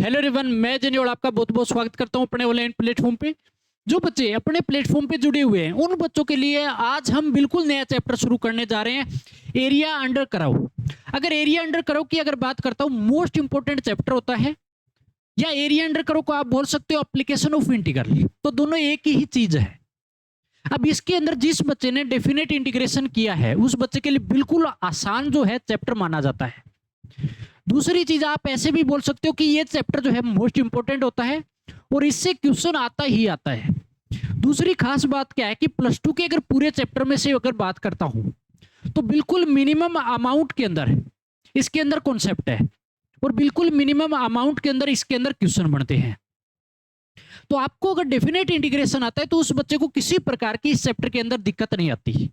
Hello everyone, मैं जनी और आपका बहुत बहुत स्वागत करता हूं अपने ऑनलाइन प्लेटफॉर्म पे। जो बच्चे अपने प्लेटफॉर्म पे जुड़े हुए हैं उन बच्चों के लिए आज हम बिल्कुल नया चैप्टर शुरू करने जा रहे हैं, एरिया अंडर कर्व। अगर एरिया अंडर कर्व की अगर बात करता हूं, मोस्ट इंपोर्टेंट चैप्टर होता है, या एरिया अंडर कर्व को आप बोल सकते हो एप्लीकेशन ऑफ इंटीग्रल, तो दोनों एक ही चीज है। अब इसके अंदर जिस बच्चे ने डेफिनेट इंटीग्रेशन किया है उस बच्चे के लिए बिल्कुल आसान जो है चैप्टर माना जाता है। दूसरी चीज आप ऐसे भी बोल सकते हो कि ये चैप्टर जो है मोस्ट इंपोर्टेंट होता है और इससे क्वेश्चन आता ही आता है। दूसरी खास बात क्या है कि प्लस टू के अगर पूरे चैप्टर में से अगर बात करता हूं तो बिल्कुल मिनिमम अमाउंट के अंदर इसके अंदर कॉन्सेप्ट है और बिल्कुल मिनिमम अमाउंट के अंदर इसके अंदर क्वेश्चन बनते हैं। तो आपको अगर डेफिनेट इंटीग्रेशन आता है तो उस बच्चे को किसी प्रकार की इस चैप्टर के अंदर दिक्कत नहीं आती।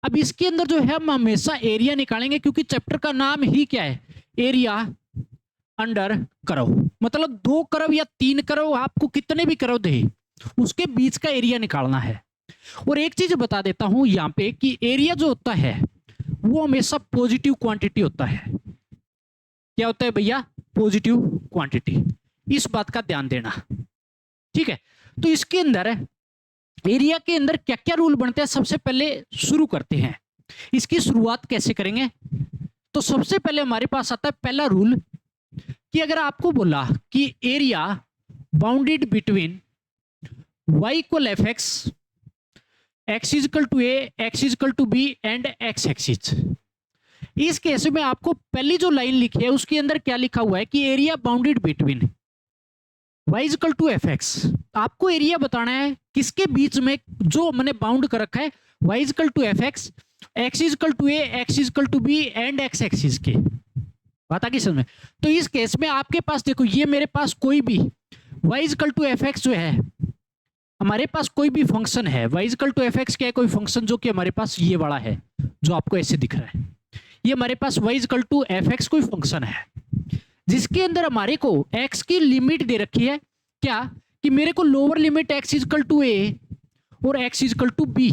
अब इसके अंदर जो है हम हमेशा एरिया निकालेंगे, क्योंकि चैप्टर का नाम ही क्या है, एरिया अंडर कर्व। मतलब दो कर्व या तीन कर्व, आपको कितने भी कर्व दे उसके बीच का एरिया निकालना है। और एक चीज बता देता हूं यहां पे कि एरिया जो होता है वो हमेशा पॉजिटिव क्वांटिटी होता है। क्या होता है भैया? Positive quantity. इस बात का ध्यान देना, ठीक है। तो इसके अंदर एरिया के अंदर क्या क्या रूल बनते हैं, सबसे पहले शुरू करते हैं। इसकी शुरुआत कैसे करेंगे? तो सबसे पहले हमारे पास आता है पहला रूल कि अगर आपको बोला कि area bounded between y equal f x, x is equal to a, x is equal to b and x axis, इस केस में आपको पहली जो लाइन लिखी है उसके अंदर क्या लिखा हुआ है कि area bounded between y is equal to f x. आपको एरिया बताना है किसके बीच में, जो मैंने बाउंड कर रखा है y is equal to f x, x is equal to a, x is equal to b and x axis के। बात आ गई समझ में? तो इस केस में आपके पास देखो, ये मेरे पास कोई भी y is equal to f x जो है, हमारे पास कोई भी फंक्शन है y is equal to f x क्या है, कोई फंक्शन जो कि हमारे पास ये वाला है जो आपको ऐसे दिख रहा है, ये हमारे पास y is equal to f x कोई फंक्शन है जिसके अंदर हमारे को x की लिमिट दे रखी है। क्या कि मेरे को lower limit x is equal to a और x इजकल टू बी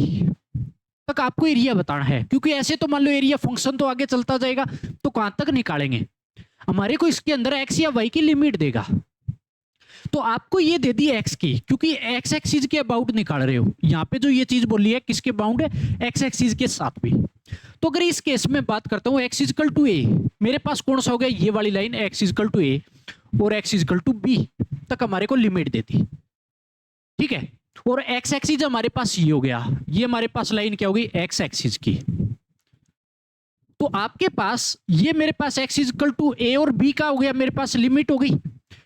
तक आपको एरिया बताना है, क्योंकि ऐसे तो मान लो एरिया फंक्शन तो आगे चलता जाएगा तो कहां तक निकालेंगे, हमारे को इसके अंदर x या y की लिमिट देगा। तो आपको ये दे दी x की, क्योंकि x एक्सिस के अबाउट निकाल रहे हो। यहाँ पे जो ये चीज बोली है किसके बाउंड है, x एक्सिस के साथ भी। तो अगर इस केस में बात करता हूं x इजकल टू ए, मेरे पास कौन सा हो गया, ये वाली line x is equal to a और x इजकल टू बी तक हमारे को लिमिट देती, ठीक है। और x एक्सिस हमारे पास ये हो गया, ये हमारे पास लाइन क्या होगी, x एक्सिस की। तो आपके पास ये मेरे पास x इजकल टू ए और b का हो गया, मेरे पास लिमिट हो गई,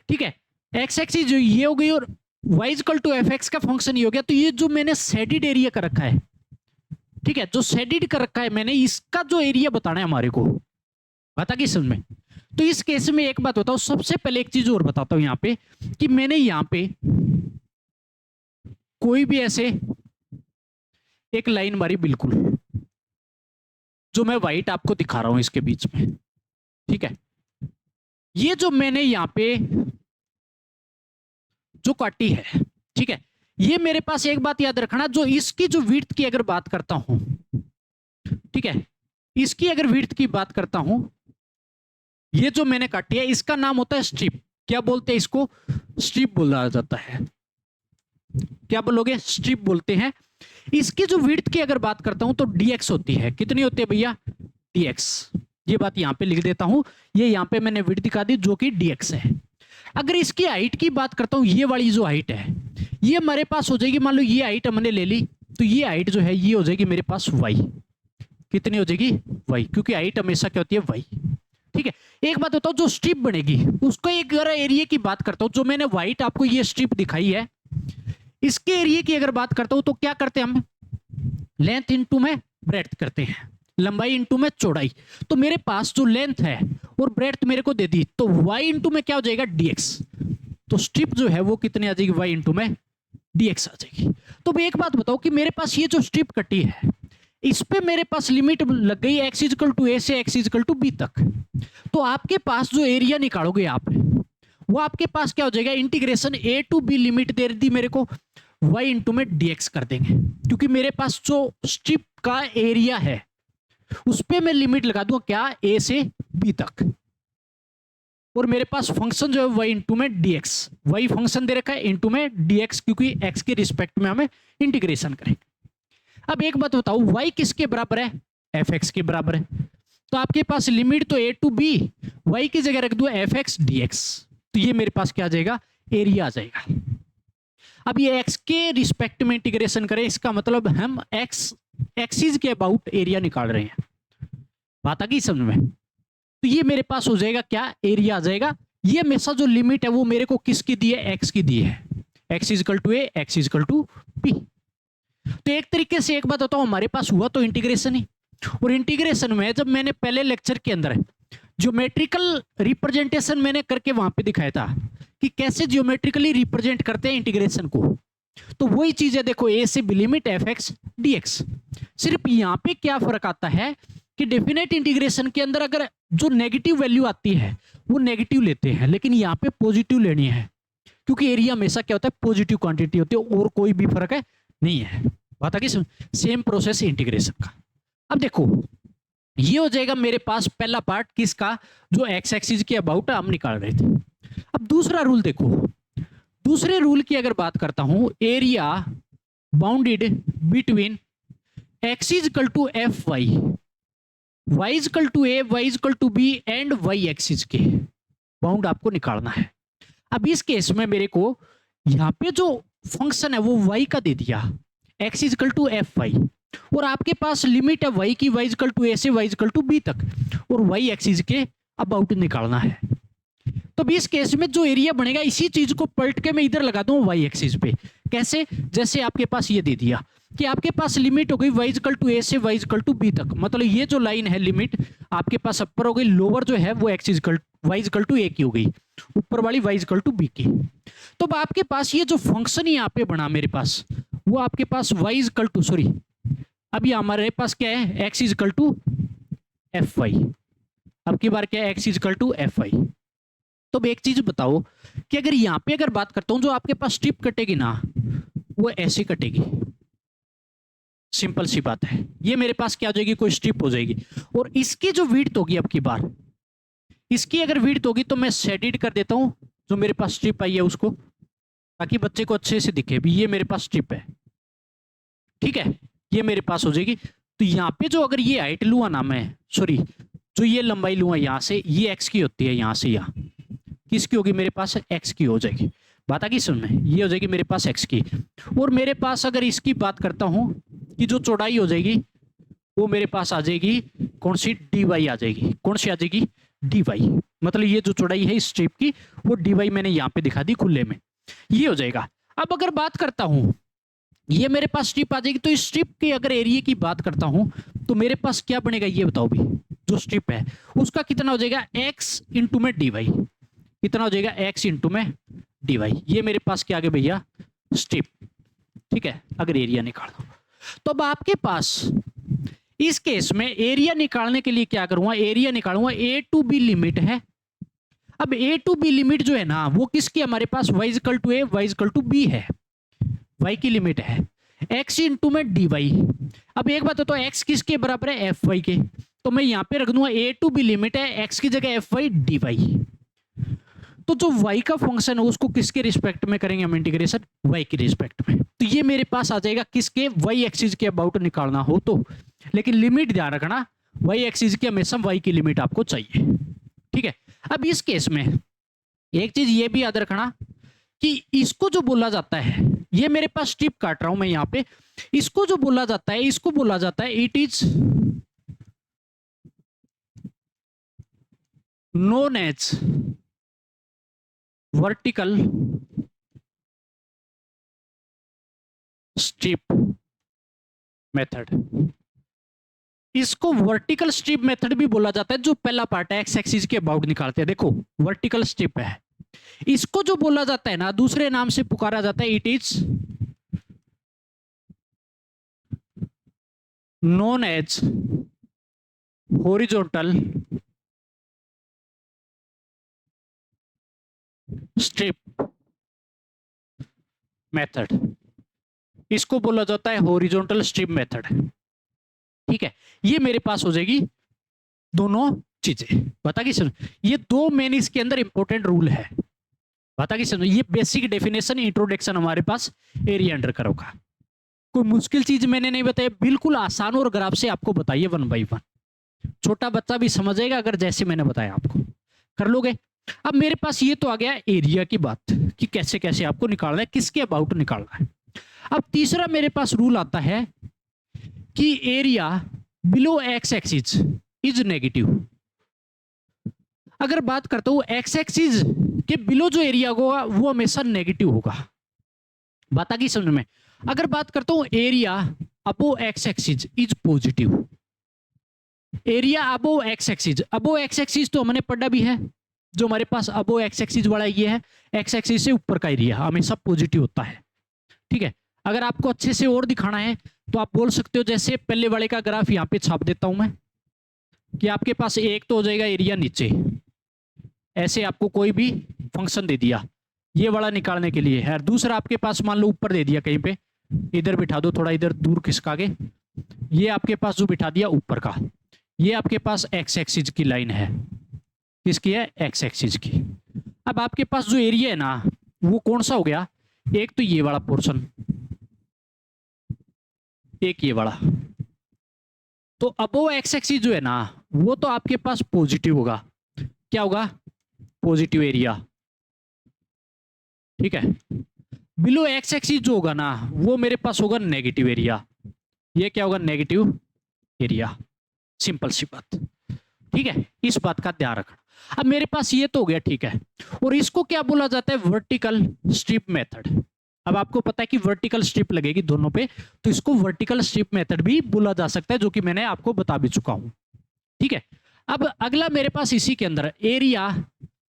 ठीक है। x एक्सिस जो ये हो गई और y is equal to f x का फंक्शन ये हो गया। तो ये जो मैंने शेडेड एरिया कर रखा है, ठीक है, जो शेडेड कर रखा है मैंने, इसका जो एरिया बताना है हमारे को, बता कि समझ में। तो इस केस में एक बात बताओ, सबसे पहले एक चीज और बताता हूं यहां पे कि मैंने यहां पे कोई भी ऐसे एक लाइन मारी, बिल्कुल जो मैं व्हाइट आपको दिखा रहा हूं इसके बीच में, ठीक है। ये जो मैंने यहां पे जो काटी है, ठीक है, ये मेरे पास एक बात याद रखना, जो इसकी जो विड्थ की अगर बात करता हूं, ठीक है, इसकी अगर विड्थ की बात करता हूं, ये जो मैंने काटी है इसका नाम होता है स्ट्रिप। क्या बोलते हैं इसको? स्ट्रिप बोला जाता है। क्या बोलोगे? स्ट्रिप बोलते हैं। इसकी जो विड्थ की अगर बात करता हूं तो dx होती है। कितनी होती है भैया? dx। ये बात यहां पे लिख देता हूं, ये यहां पे मैंने विड्थ दिखा दी जो कि dx है। अगर इसकी हाइट की बात करता हूं, ये वाली जो हाइट है ये हमारे पास हो जाएगी, मान लो ये हाइट हमने ले ली, तो ये हाइट जो है ये हो जाएगी मेरे पास y। कितनी हो जाएगी? y, क्योंकि हाइट हमेशा क्या होती है? y, ठीक है। एक बात बताओ, जो स्ट्रिप बनेगी उसको एक अगर एरिया की बात करता हूं, जो मैंने व्हाइट आपको ये स्ट्रिप दिखाई है, इसके एरिया की अगर बात करता हूं तो क्या करते हैं हम? लेंथ इंटू में ब्रेड्थ करते हैं, लंबाई इंटू में चौड़ाई। तो मेरे पास जो लेंथ है और ब्रेड्थ मेरे को दे दी, तो y इंटू में क्या हो जाएगा? dx। तो स्ट्रिप जो है वो कितनी आ जाएगी? y इंटू में dx आ जाएगी। तो एक बात बताओ कि मेरे पास ये जो स्ट्रिप कटी है इस पे मेरे पास लिमिट लग गई x इजकल टू ए से x इजकल टू बी तक। तो आपके पास जो एरिया निकालोगे आप, वो आपके पास क्या हो जाएगा? Integration a to b limit दे दी मेरे को, y इंटू में dx कर देंगे, क्योंकि मेरे पास जो स्ट्रिप का एरिया है उस पे मैं लिमिट लगा दूंगा क्या? a से b तक। और मेरे पास फंक्शन जो है y इंटू में dx, y फंक्शन दे रखा है इंटू में dx, क्योंकि x के रिस्पेक्ट में हमें इंटीग्रेशन करेंगे। अब एक बात बताओ, y किसके बराबर है? fx के बराबर है। तो आपके पास लिमिट तो a टू b, y की जगह रख दो fx dx, तो ये मेरे पास क्या आ जाएगा? एरिया आ जाएगा। अब ये x के रिस्पेक्ट में इंटीग्रेशन करें, इसका मतलब हम x एक्सिस के अबाउट एरिया निकाल रहे हैं। बात आ गई समझ में? तो ये मेरे पास हो जाएगा क्या? एरिया आ जाएगा। ये हमेशा जो लिमिट है वो मेरे को किसकी दी है? x की दी है। x is equal to a, x is equal to b। तो एक तरीके से एक बात बताओ, हमारे पास हुआ तो इंटीग्रेशन ही, और इंटीग्रेशन में जब मैंने पहले लेक्चर के अंदर ज्योमेट्रिकल रिप्रेजेंटेशन मैंने करके वहां पे दिखाया था कि कैसे ज्योमेट्रिकली रिप्रेजेंट करते हैं इंटीग्रेशन को, तो वही चीज है। देखो a से b लिमिट fx dx। सिर्फ यहां पे क्या फर्क आता है कि डेफिनेट इंटीग्रेशन के अंदर अगर जो नेगेटिव वैल्यू आती है वो नेगेटिव लेते हैं, लेकिन यहाँ पे पॉजिटिव लेनी है, क्योंकि एरिया हमेशा क्या होता है? पॉजिटिव क्वांटिटी होती है, और कोई भी फर्क है नहीं है। बात आ गई? सेम प्रोसेस इंटीग्रेशन का। अब देखो ये हो जाएगा मेरे पास पहला पार्ट किसका? जो एक्स एक्सिस के अबाउट हम निकाल रहे थे। अब दूसरा रूल देखो, दूसरे रूल की अगर बात करता हूं, area bounded between x is equal to f y, y is equal to a, y is equal to b and y axis के बाउंड आपको निकालना है। अब इस केस में मेरे को यहाँ पे जो फंक्शन है वो y का दे दिया, x is equal to f y, और आपके पास लिमिट है y की, y इजकल टू a से y इजकल टू b तक, और y एक्सिस के अबाउट निकालना है। तो इस केस में जो एरिया बनेगा इसी चीज को पलट के मैं इधर लगा दूं y एक्सिस पे। कैसे? जैसे आपके पास ये दे दिया कि आपके पास लिमिट हो गई y इजकल टू a से y इजकल टू b तक, मतलब ये जो लाइन है लिमिट आपके पास अपर हो गई, लोअर जो है वो x is equal y is equal to a की हो गई, ऊपर वाली y इजकल टू b की। तो अब आपके पास ये जो फंक्शन यहाँ पे बना मेरे पास, वो आपके पास y इजकल टू, सॉरी अभी हमारे पास क्या है? x is equal to f y. अब की बार क्या है? x is equal to f y. तो एक चीज बताओ कि अगर यहाँ पे अगर बात करता हूं, जो आपके पास स्ट्रिप कटेगी ना वो ऐसे कटेगी, सिंपल सी बात है। ये मेरे पास क्या हो जाएगी? कोई स्ट्रिप हो जाएगी, और इसकी जो विड्थ होगी अब की बार, इसकी अगर विड्थ होगी तो मैं शेडिड कर देता हूं जो मेरे पास स्ट्रिप आई है उसको, ताकि बच्चे को अच्छे से दिखे भी ये मेरे पास स्ट्रिप है। ठीक है, ये मेरे पास हो जाएगी। तो यहाँ पे जो अगर ये हाइट लूंगा ना मैं, सॉरी जो ये लंबाई लूंगा यहाँ से, ये एक्स की होती है, यहाँ से यहाँ किसकी होगी? मेरे पास एक्स की हो जाएगी। बात आ गई सुन में? ये हो जाएगी मेरे पास एक्स की, और मेरे पास अगर इसकी बात करता हूं कि जो चौड़ाई हो जाएगी वो मेरे पास आ जाएगी कौन सी? डी वाई आ जाएगी। कौन सी आ जाएगी? D y. मतलब ये जो चौड़ाई है इस स्ट्रिप की वो डी वाई मैंने यहाँ पे दिखा दी खुले में, ये हो जाएगा। अब अगर बात करता हूं, ये मेरे पास स्ट्रिप आ जाएगी, तो इस स्ट्रिप के अगर एरिया की बात करता हूं तो मेरे पास क्या बनेगा? ये बताओ भी, जो स्ट्रिप है उसका कितना हो जाएगा? एक्स इंटू में डी वाई। कितना हो जाएगा? x इंटू में डी वाई। ये मेरे पास क्या आ गया भैया? स्ट्रिप। ठीक है, अगर एरिया निकाल दो तो अब आपके पास इस केस में एरिया निकालने के लिए क्या करूंगा? एरिया निकालूंगा, a टू b लिमिट है। अब a टू b लिमिट जो है ना वो किसकी? हमारे पास y is equal to a, y is equal to b है, y की लिमिट है, x इंटू में डी वाई। अब एक बात हो तो x किसके बराबर है? एफ वाई के, तो मैं यहाँ पे रख दूंगा a टू b लिमिट है, x की जगह एफ वाई डी वाई। तो जो y का फंक्शन है उसको किसके रिस्पेक्ट में करेंगे हम इंटीग्रेशन? y के रिस्पेक्ट में। तो ये मेरे पास आ जाएगा किसके? y एक्सिस के अबाउट निकालना हो तो, लेकिन लिमिट ध्यान रखना y एक्सिस की हमेशा y की लिमिट आपको चाहिए। ठीक है, अब इस केस में एक चीज ये भी याद रखना कि इसको जो बोला जाता है, ये मेरे पास स्ट्रिप काट रहा हूं मैं यहाँ पे, इसको जो बोला जाता है इसको बोला जाता है it is known as vertical strip method. इसको वर्टिकल स्ट्रिप मेथड भी बोला जाता है। जो पहला पार्ट है एक्स एक्सिस के अबाउट निकालते हैं, देखो वर्टिकल स्ट्रिप है, इसको जो बोला जाता है ना दूसरे नाम से पुकारा जाता है it is known as horizontal strip method. इसको बोला जाता है हॉरिजॉन्टल स्ट्रिप मेथड। ठीक है, ये मेरे पास हो जाएगी दोनों चीजें। बता कि समझ, ये दो मेन इसके अंदर इंपॉर्टेंट रूल है। बता कि समझ, ये बेसिक डेफिनेशन इंट्रोडक्शन हमारे पास एरिया अंडर कर्व का। कोई मुश्किल चीज मैंने नहीं बताया, बिल्कुल आसान और ग्राफ से आपको बताइए 1 बाई 1। छोटा बच्चा भी समझेगा अगर जैसे मैंने बताया आपको, कर लोगे। अब मेरे पास ये तो आ गया एरिया की बात कि कैसे कैसे आपको निकालना है, किसके अबाउट निकालना है। अब तीसरा मेरे पास रूल आता है कि area below x axis is negative. अगर बात करता हूं एक्स एक्सिस के बिलो जो एरिया होगा वो हमेशा नेगेटिव होगा। बात आ गई समझ में। अगर बात करता हूं area above x axis is positive. Area above x axis, above x axis तो हमने पढ़ा भी है, जो हमारे पास अबो एक्स एक्सिस वाला ये है, एक्स एक्सिस से ऊपर का एरिया हमेशा पॉजिटिव होता है। ठीक है, अगर आपको अच्छे से और दिखाना है तो आप बोल सकते हो, जैसे पहले वाले का ग्राफ यहाँ पे छाप देता हूं मैं, कि आपके पास एक तो हो जाएगा एरिया नीचे, ऐसे आपको कोई भी फंक्शन दे दिया ये वाला निकालने के लिए है, और दूसरा आपके पास मान लो ऊपर दे दिया कहीं पे, इधर बिठा दो, थोड़ा इधर दूर खिसका के, ये आपके पास जो बिठा दिया ऊपर का, ये आपके पास एक्स एक्सिस की लाइन है। किसकी है? एक्स एक्सिस की। अब आपके पास जो एरिया है ना वो कौन सा हो गया? एक तो ये वाला पोर्शन, एक ये वाला। तो अबो एक्स एक्सिस जो है ना वो तो आपके पास पॉजिटिव होगा। क्या होगा? Positive area. ठीक है, बिलो एक्स एक्सिस जो होगा ना वो मेरे पास होगा नेगेटिव एरिया। ये क्या होगा? Negative area. सिंपल सी बात। ठीक है, इस बात का ध्यान रखना। अब मेरे पास ये तो हो गया, ठीक है, और इसको क्या बोला जाता है? Vertical strip method. अब आपको पता है कि वर्टिकल स्ट्रिप लगेगी दोनों पे, तो इसको वर्टिकल स्ट्रिप मेथड भी बोला जा सकता है, जो कि मैंने आपको बता भी चुका हूं। ठीक है, अब अगला मेरे पास इसी के अंदर area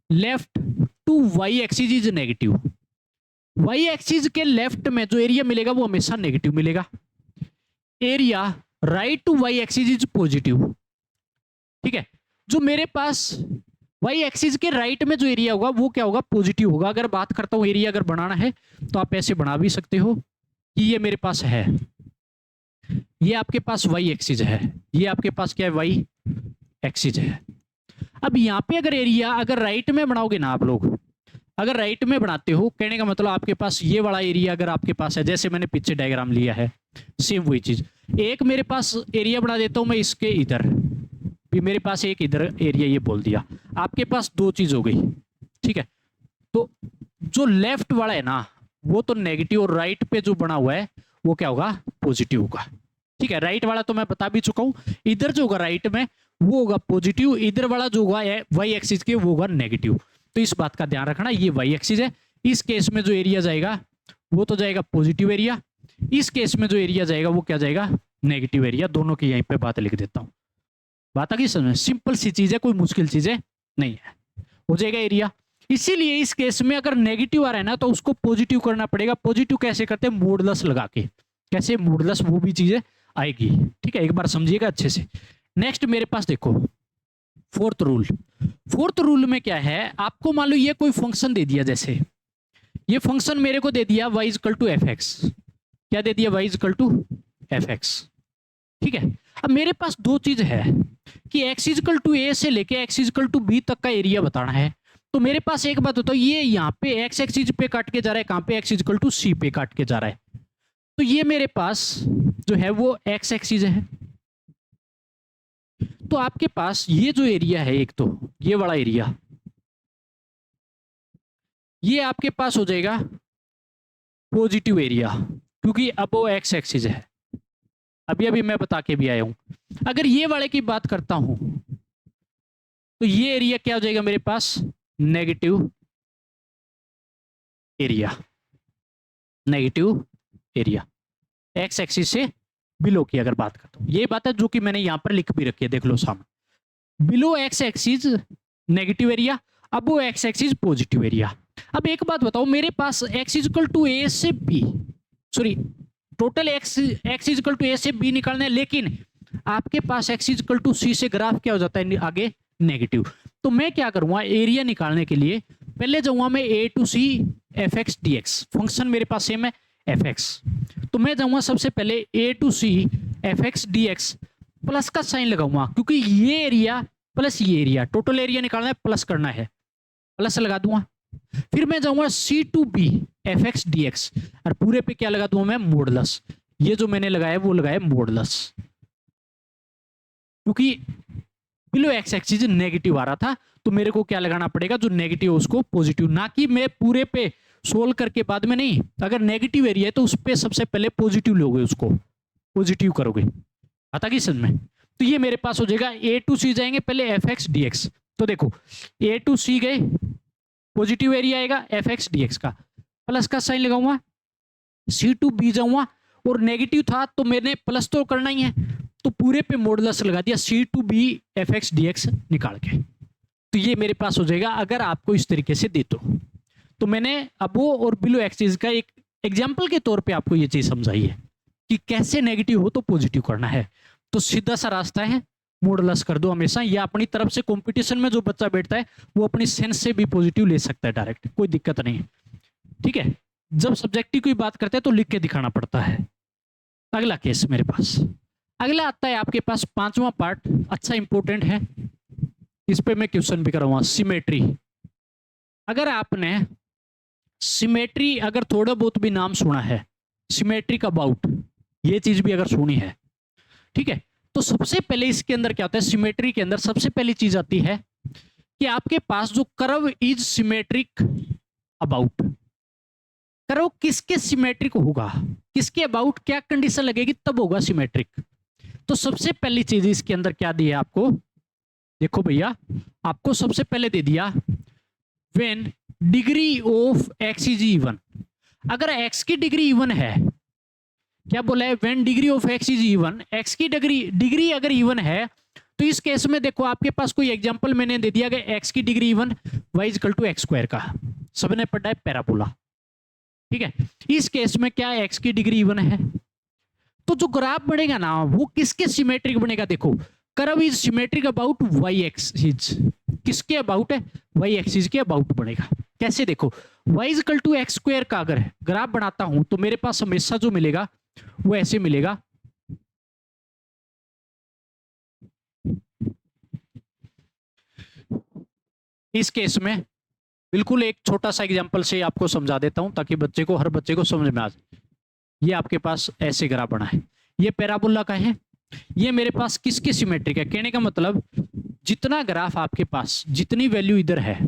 left to y axis is negative. Y axis के लेफ्ट में जो एरिया मिलेगा वो हमेशा नेगेटिव मिलेगा। Area right to y axis is positive. ठीक है, जो मेरे पास वाई एक्सिस के राइट में जो एरिया होगा वो क्या होगा? पॉजिटिव होगा। अगर बात करता हूं एरिया अगर बनाना है तो आप ऐसे बना भी सकते हो कि ये मेरे पास है, ये आपके पास वाई एक्सिस है, ये आपके पास क्या है? वाई एक्सिस है। अब यहां पे अगर एरिया अगर राइट में बनाओगे ना आप लोग, अगर राइट में बनाते हो, कहने का मतलब आपके पास ये वाला एरिया अगर आपके पास है, जैसे मैंने पीछे डायग्राम लिया है, सेम वही चीज। एक मेरे पास एरिया बना देता हूं मैं इसके इधर भी, मेरे पास एक इधर एरिया ये बोल दिया, आपके पास दो चीज हो गई। ठीक है, तो जो लेफ्ट वाला है ना वो तो नेगेटिव, और राइट पे जो बना हुआ है वो क्या होगा? पॉजिटिव होगा। ठीक है, राइट वाला तो मैं बता भी चुका हूं, इधर जो होगा राइट में वो होगा पॉजिटिव, इधर वाला जो होगा वाई एक्सिस के वो होगा नेगेटिव। तो इस बात का ध्यान रखना, ये वाई एक्सिस है, इस केस में जो एरिया जाएगा वो तो जाएगा पॉजिटिव एरिया, इस केस में जो एरिया जाएगा वो क्या जाएगा? Negative area. दोनों की यहीं पे बात लिख देता हूं। बात आ गई समझ में? सिंपल सी चीज है, कोई मुश्किल चीज है नहीं है, हो जाएगा एरिया। इसीलिए इस केस में अगर नेगेटिव आ रहा है ना तो उसको पॉजिटिव करना पड़ेगा। पॉजिटिव कैसे करते हैं? मॉडुलस लगा के। कैसे मॉडुलस? वो भी चीजें आएगी। ठीक है, एक बार समझिएगा अच्छे से। नेक्स्ट मेरे पास देखो फोर्थ रूल। फोर्थ रूल में क्या है? आपको मान लो ये कोई फंक्शन दे दिया, जैसे ये फंक्शन मेरे को दे दिया y is equal to f x. क्या दे दिया? y is equal to f x. ठीक है, अब मेरे पास दो चीज है कि x is equal to a से लेके x is equal to b तक का एरिया बताना है। तो मेरे पास एक बात बताओ, ये यहाँ पे x एक्सिस पे काट के जा रहा है, कहां पे? x इज इक्वल टू सी पे काट के जा रहा है। तो ये मेरे पास जो है वो x एक्सिस है। तो आपके पास ये जो एरिया है, एक तो ये वाला एरिया, ये आपके पास हो जाएगा पॉजिटिव एरिया, क्योंकि अब वो एक्स एक्सिस है। अभी अभी मैं बता के भी आया हूं। अगर ये वाले की बात करता हूं तो ये एरिया क्या हो जाएगा मेरे पास? Negative area. Negative area x axis से बिलो की अगर बात करता हूं, ये बात है जो कि मैंने यहां पर लिख भी रखी है, देख लो सामने। Below x axis negative area, अब वो एक्स एक्सिस पॉजिटिव एरिया। अब एक बात बताओ, मेरे पास x is equal to a से b, sorry total x is equal to a से बी निकालना है, लेकिन आपके पास x is equal to c से ग्राफ क्या हो जाता है आगे? नेगेटिव। तो मैं क्या करूंगा? एरिया निकालने के लिए पहले जाऊंगा मैं a to c f x d x, function मेरे पास सेम है एफ एक्स। तो मैं जाऊंगा सबसे पहले a to c f x d x, plus का साइन लगाऊंगा, क्योंकि ये एरिया प्लस ये एरिया, टोटल एरिया निकालना है, प्लस करना है, प्लस लगा दूंगा। फिर मैं जाऊंगा C2B fx dx और पूरे पे क्या लगा दूंगा मैं, मॉडुलस। ये जो मैंने लगाया वो लगाया मॉडुलस, क्योंकि बिलो एक्स एक्सिस नेगेटिव आ रहा था, तो मेरे को क्या लगाना पड़ेगा, जो नेगेटिव है उसको पॉजिटिव, ना कि मैं पूरे पे सोल्व करके बाद में नहीं। अगर नेगेटिव एरिया है तो उस पे सबसे पहले पॉजिटिव लोगे, उसको पॉजिटिव करोगे, आता कि समझ में। तो ये मेरे पास हो जाएगा A to C जाएंगे पहले fx dx। तो देखो A to C गए, पॉजिटिव एरिया आएगा fx dx का, प्लस का साइन लगाऊंगा, C to B जाऊंगा, और नेगेटिव था तो मैंने प्लस तो करना ही है, तो पूरे पे मॉडुलस लगा दिया, C to B fx dx निकाल के। तो ये मेरे पास हो जाएगा अगर आपको इस तरीके से दे तो मैंने अबो और बिलो एक्सिस का एक एग्जाम्पल के तौर पे आपको ये चीज समझाई है कि कैसे नेगेटिव हो तो पॉजिटिव करना है। तो सीधा सा रास्ता है, मॉडुलस कर दो हमेशा, या अपनी तरफ से कंपटीशन में जो बच्चा बैठता है वो अपनी सेंस से भी पॉजिटिव ले सकता है डायरेक्ट, कोई दिक्कत नहीं है, ठीक है। जब सब्जेक्टिव की बात करते हैं तो लिख के दिखाना पड़ता है। अगला केस मेरे पास, अगला आता है आपके पास 5वां पार्ट, अच्छा इंपॉर्टेंट है, इस पे मैं क्वेश्चन भी कराऊंगा, सिमेट्री। अगर आपने सिमेट्री अगर थोड़ा बहुत भी नाम सुना है, सिमेट्रिक अबाउट, ये चीज भी अगर सुनी है, ठीक है, तो सबसे पहले इसके अंदर क्या होता है, सिमेट्री के अंदर सबसे पहली चीज आती है कि आपके पास जो curve is symmetric about, curve किसके सिमेट्रिक होगा, किसके अबाउट क्या कंडीशन लगेगी तब होगा सिमेट्रिक। तो सबसे पहली चीज इसके अंदर क्या दी है आपको, देखो भैया, आपको सबसे पहले दे दिया when degree of x is even. अगर एक्स की डिग्री इवन है, क्या बोला है, when degree of x is even, x की डिग्री अगर इवन है, तो इस केस में देखो आपके पास कोई एग्जांपल मैंने दे दिया कि एक्स की degree even y equal to x square का, सबने पढ़ा है पैराबोला, ठीक है। इस केस में क्या एक्स की डिग्री इवन है, तो जो ग्राफ बनेगा ना वो किसके सिमेट्रिक बनेगा, देखो curve is symmetric about y axis, किसके अबाउट है, y एक्सिस के अबाउट बनेगा। कैसे, देखो y equal to x square का अगर ग्राफ बनाता हूं तो मेरे पास हमेशा जो मिलेगा वो ऐसे मिलेगा, इस केस में बिल्कुल एक छोटा सा एग्जांपल से आपको समझा देता हूं ताकि बच्चे को, हर बच्चे को समझ में आ जाए। ये आपके पास ऐसे ग्राफ बना है, ये पैराबोला का है, ये मेरे पास किसके सिमेट्रिक है, कहने का मतलब जितना ग्राफ आपके पास, जितनी वैल्यू इधर है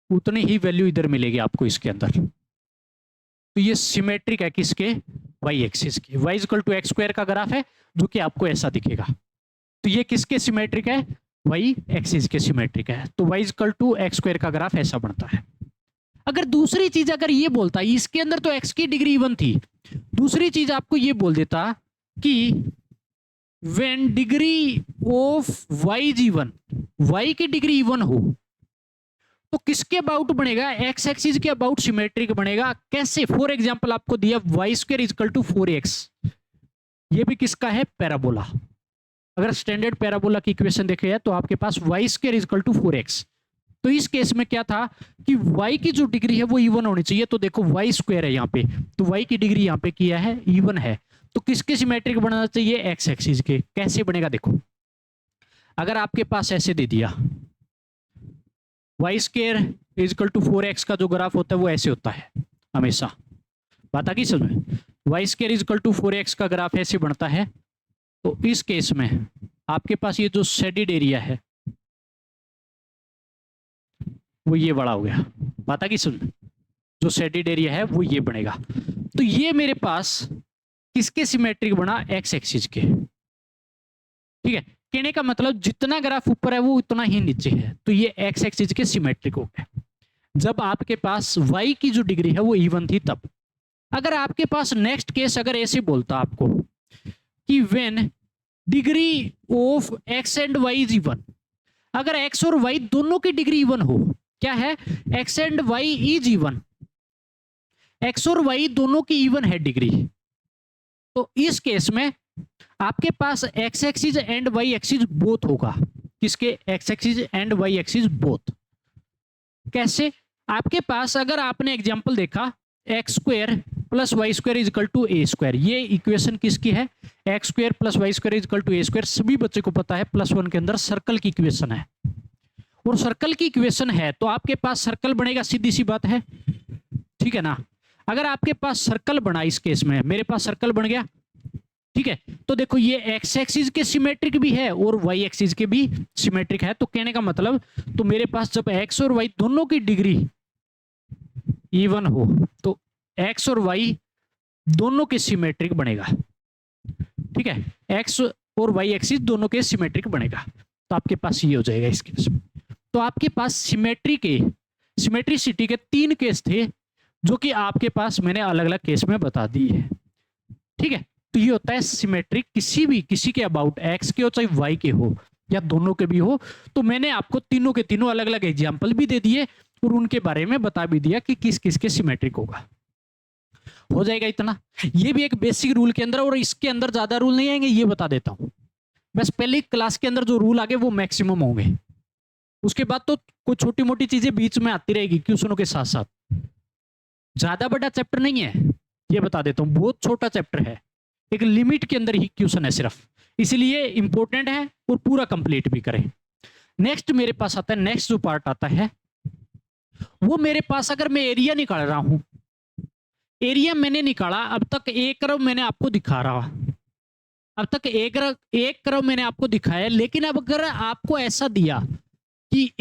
उतनी ही वैल्यू इधर मिलेगी आपको इसके अंदर। तो ये सिमेट्रिक है किसके, y एक्सिस के, y equal to x square का ग्राफ है जो कि आपको ऐसा दिखेगा। तो ये किसके सिमेट्रिक है, y एक्सिस के सिमेट्रिक है, तो y equal to x square का ग्राफ ऐसा बनता है। अगर दूसरी चीज अगर ये बोलता, इसके अंदर तो x की डिग्री इवन थी, दूसरी चीज आपको ये बोल देता कि when degree of y is even, y की डिग्री इवन हो तो किसके अबाउट बनेगा, x एक्सिस के अबाउट सिमेट्रिक बनेगा। कैसे, फॉर एग्जांपल आपको दिया y square equal to 4x, ये भी किसका है, पैराबोला। अगर स्टैंडर्ड पैराबोला की इक्वेशन देखे तो आपके पास y square equal to 4x, तो इस केस में क्या था कि y की जो डिग्री है वो इवन होनी चाहिए, तो देखो y स्क्वायर है यहाँ पे, तो y की डिग्री यहाँ पे किया है इवन है, तो किसके सिमेट्रिक बनना चाहिए, x एक्सिस के। कैसे बनेगा, देखो अगर आपके पास ऐसे दे दिया y square equal to 4x का जो ग्राफ होता है वो ऐसे होता है हमेशा, बात आ गई समझ में, y square equal to 4x का ग्राफ ऐसे बनता है। तो इस केस में आपके पास ये जो शेडेड एरिया है वो ये बड़ा हो गया, बात आ गई समझ में, जो शेडेड एरिया है वो ये बनेगा। तो ये मेरे पास किसके सिमेट्रिक बना, x एक्सिस के, ठीक है। कहने का मतलब जितना ग्राफ ऊपर है वो उतना ही नीचे है, तो ये x एक्सिस के सिमेट्रिक हो गया जब आपके पास y की जो डिग्री है वो इवन थी तब। अगर आपके पास नेक्स्ट केस अगर ऐसे बोलता आपको कि when degree of x and y is even, अगर x और y दोनों की डिग्री इवन हो, क्या है, x and y is even, x और y दोनों की इवन है डिग्री, तो इस केस में आपके पास x axis and y axis both होगा, किसके, x axis and y axis both. कैसे, आपके पास अगर आपने एग्जांपल देखा x square plus y square is equal to a square. ये इक्वेशन किसकी है? X square plus y square is equal to a square. सभी बच्चे को पता है +1 के अंदर सर्कल की इक्वेशन है, और सर्कल की इक्वेशन है तो आपके पास सर्कल बनेगा, सीधी सी बात है, ठीक है ना। अगर आपके पास सर्कल बना, इस केस में मेरे पास सर्कल बन गया, ठीक है, तो देखो ये एक्स एक्सिस के सिमेट्रिक भी है और वाई एक्सिस के भी सिमेट्रिक है। तो कहने का मतलब, तो मेरे पास जब एक्स और वाई दोनों की डिग्री इवन हो तो एक्स और वाई दोनों के सिमेट्रिक बनेगा, ठीक है, एक्स और वाई एक्सिस दोनों के सिमेट्रिक बनेगा। तो आपके पास ये हो जाएगा इस केस में। तो आपके पास सिमेट्रिसिटी के 3 केस थे जो कि आपके पास मैंने अलग अलग केस में बता दी है, ठीक है। तो ये होता है सिमेट्रिक, किसी के अबाउट एक्स के हो चाहे वाई के हो या दोनों के भी हो। तो मैंने आपको तीनों के तीनों अलग अलग एग्जाम्पल भी दे दिए और उनके बारे में बता भी दिया कि किस किस के सिमेट्रिक होगा। हो जाएगा इतना। ये भी एक बेसिक रूल के अंदर, और इसके अंदर ज्यादा रूल नहीं आएंगे, ये बता देता हूं। बस पहली क्लास के अंदर जो रूल आगे वो मैक्सिमम होंगे, उसके बाद तो कुछ छोटी मोटी चीजें बीच में आती रहेगी क्वेश्चनों के साथ साथ। ज्यादा बड़ा चैप्टर नहीं है, ये बता देता हूं, बहुत छोटा चैप्टर है, एक लिमिट के अंदर ही क्वेश्चन है सिर्फ, इसलिए इंपॉर्टेंट है और पूरा कंप्लीट भी करें। नेक्स्ट मेरे पास आता है, नेक्स्ट जो पार्ट आता है वो मेरे पास, अगर मैं एरिया निकाल रहा हूं, एरिया मैंने निकाला, अब तक एक कर्व मैंने आपको दिखा रहा, अब तक एक कर्व मैंने आपको दिखाया, लेकिन अब अगर आपको ऐसा दिया कि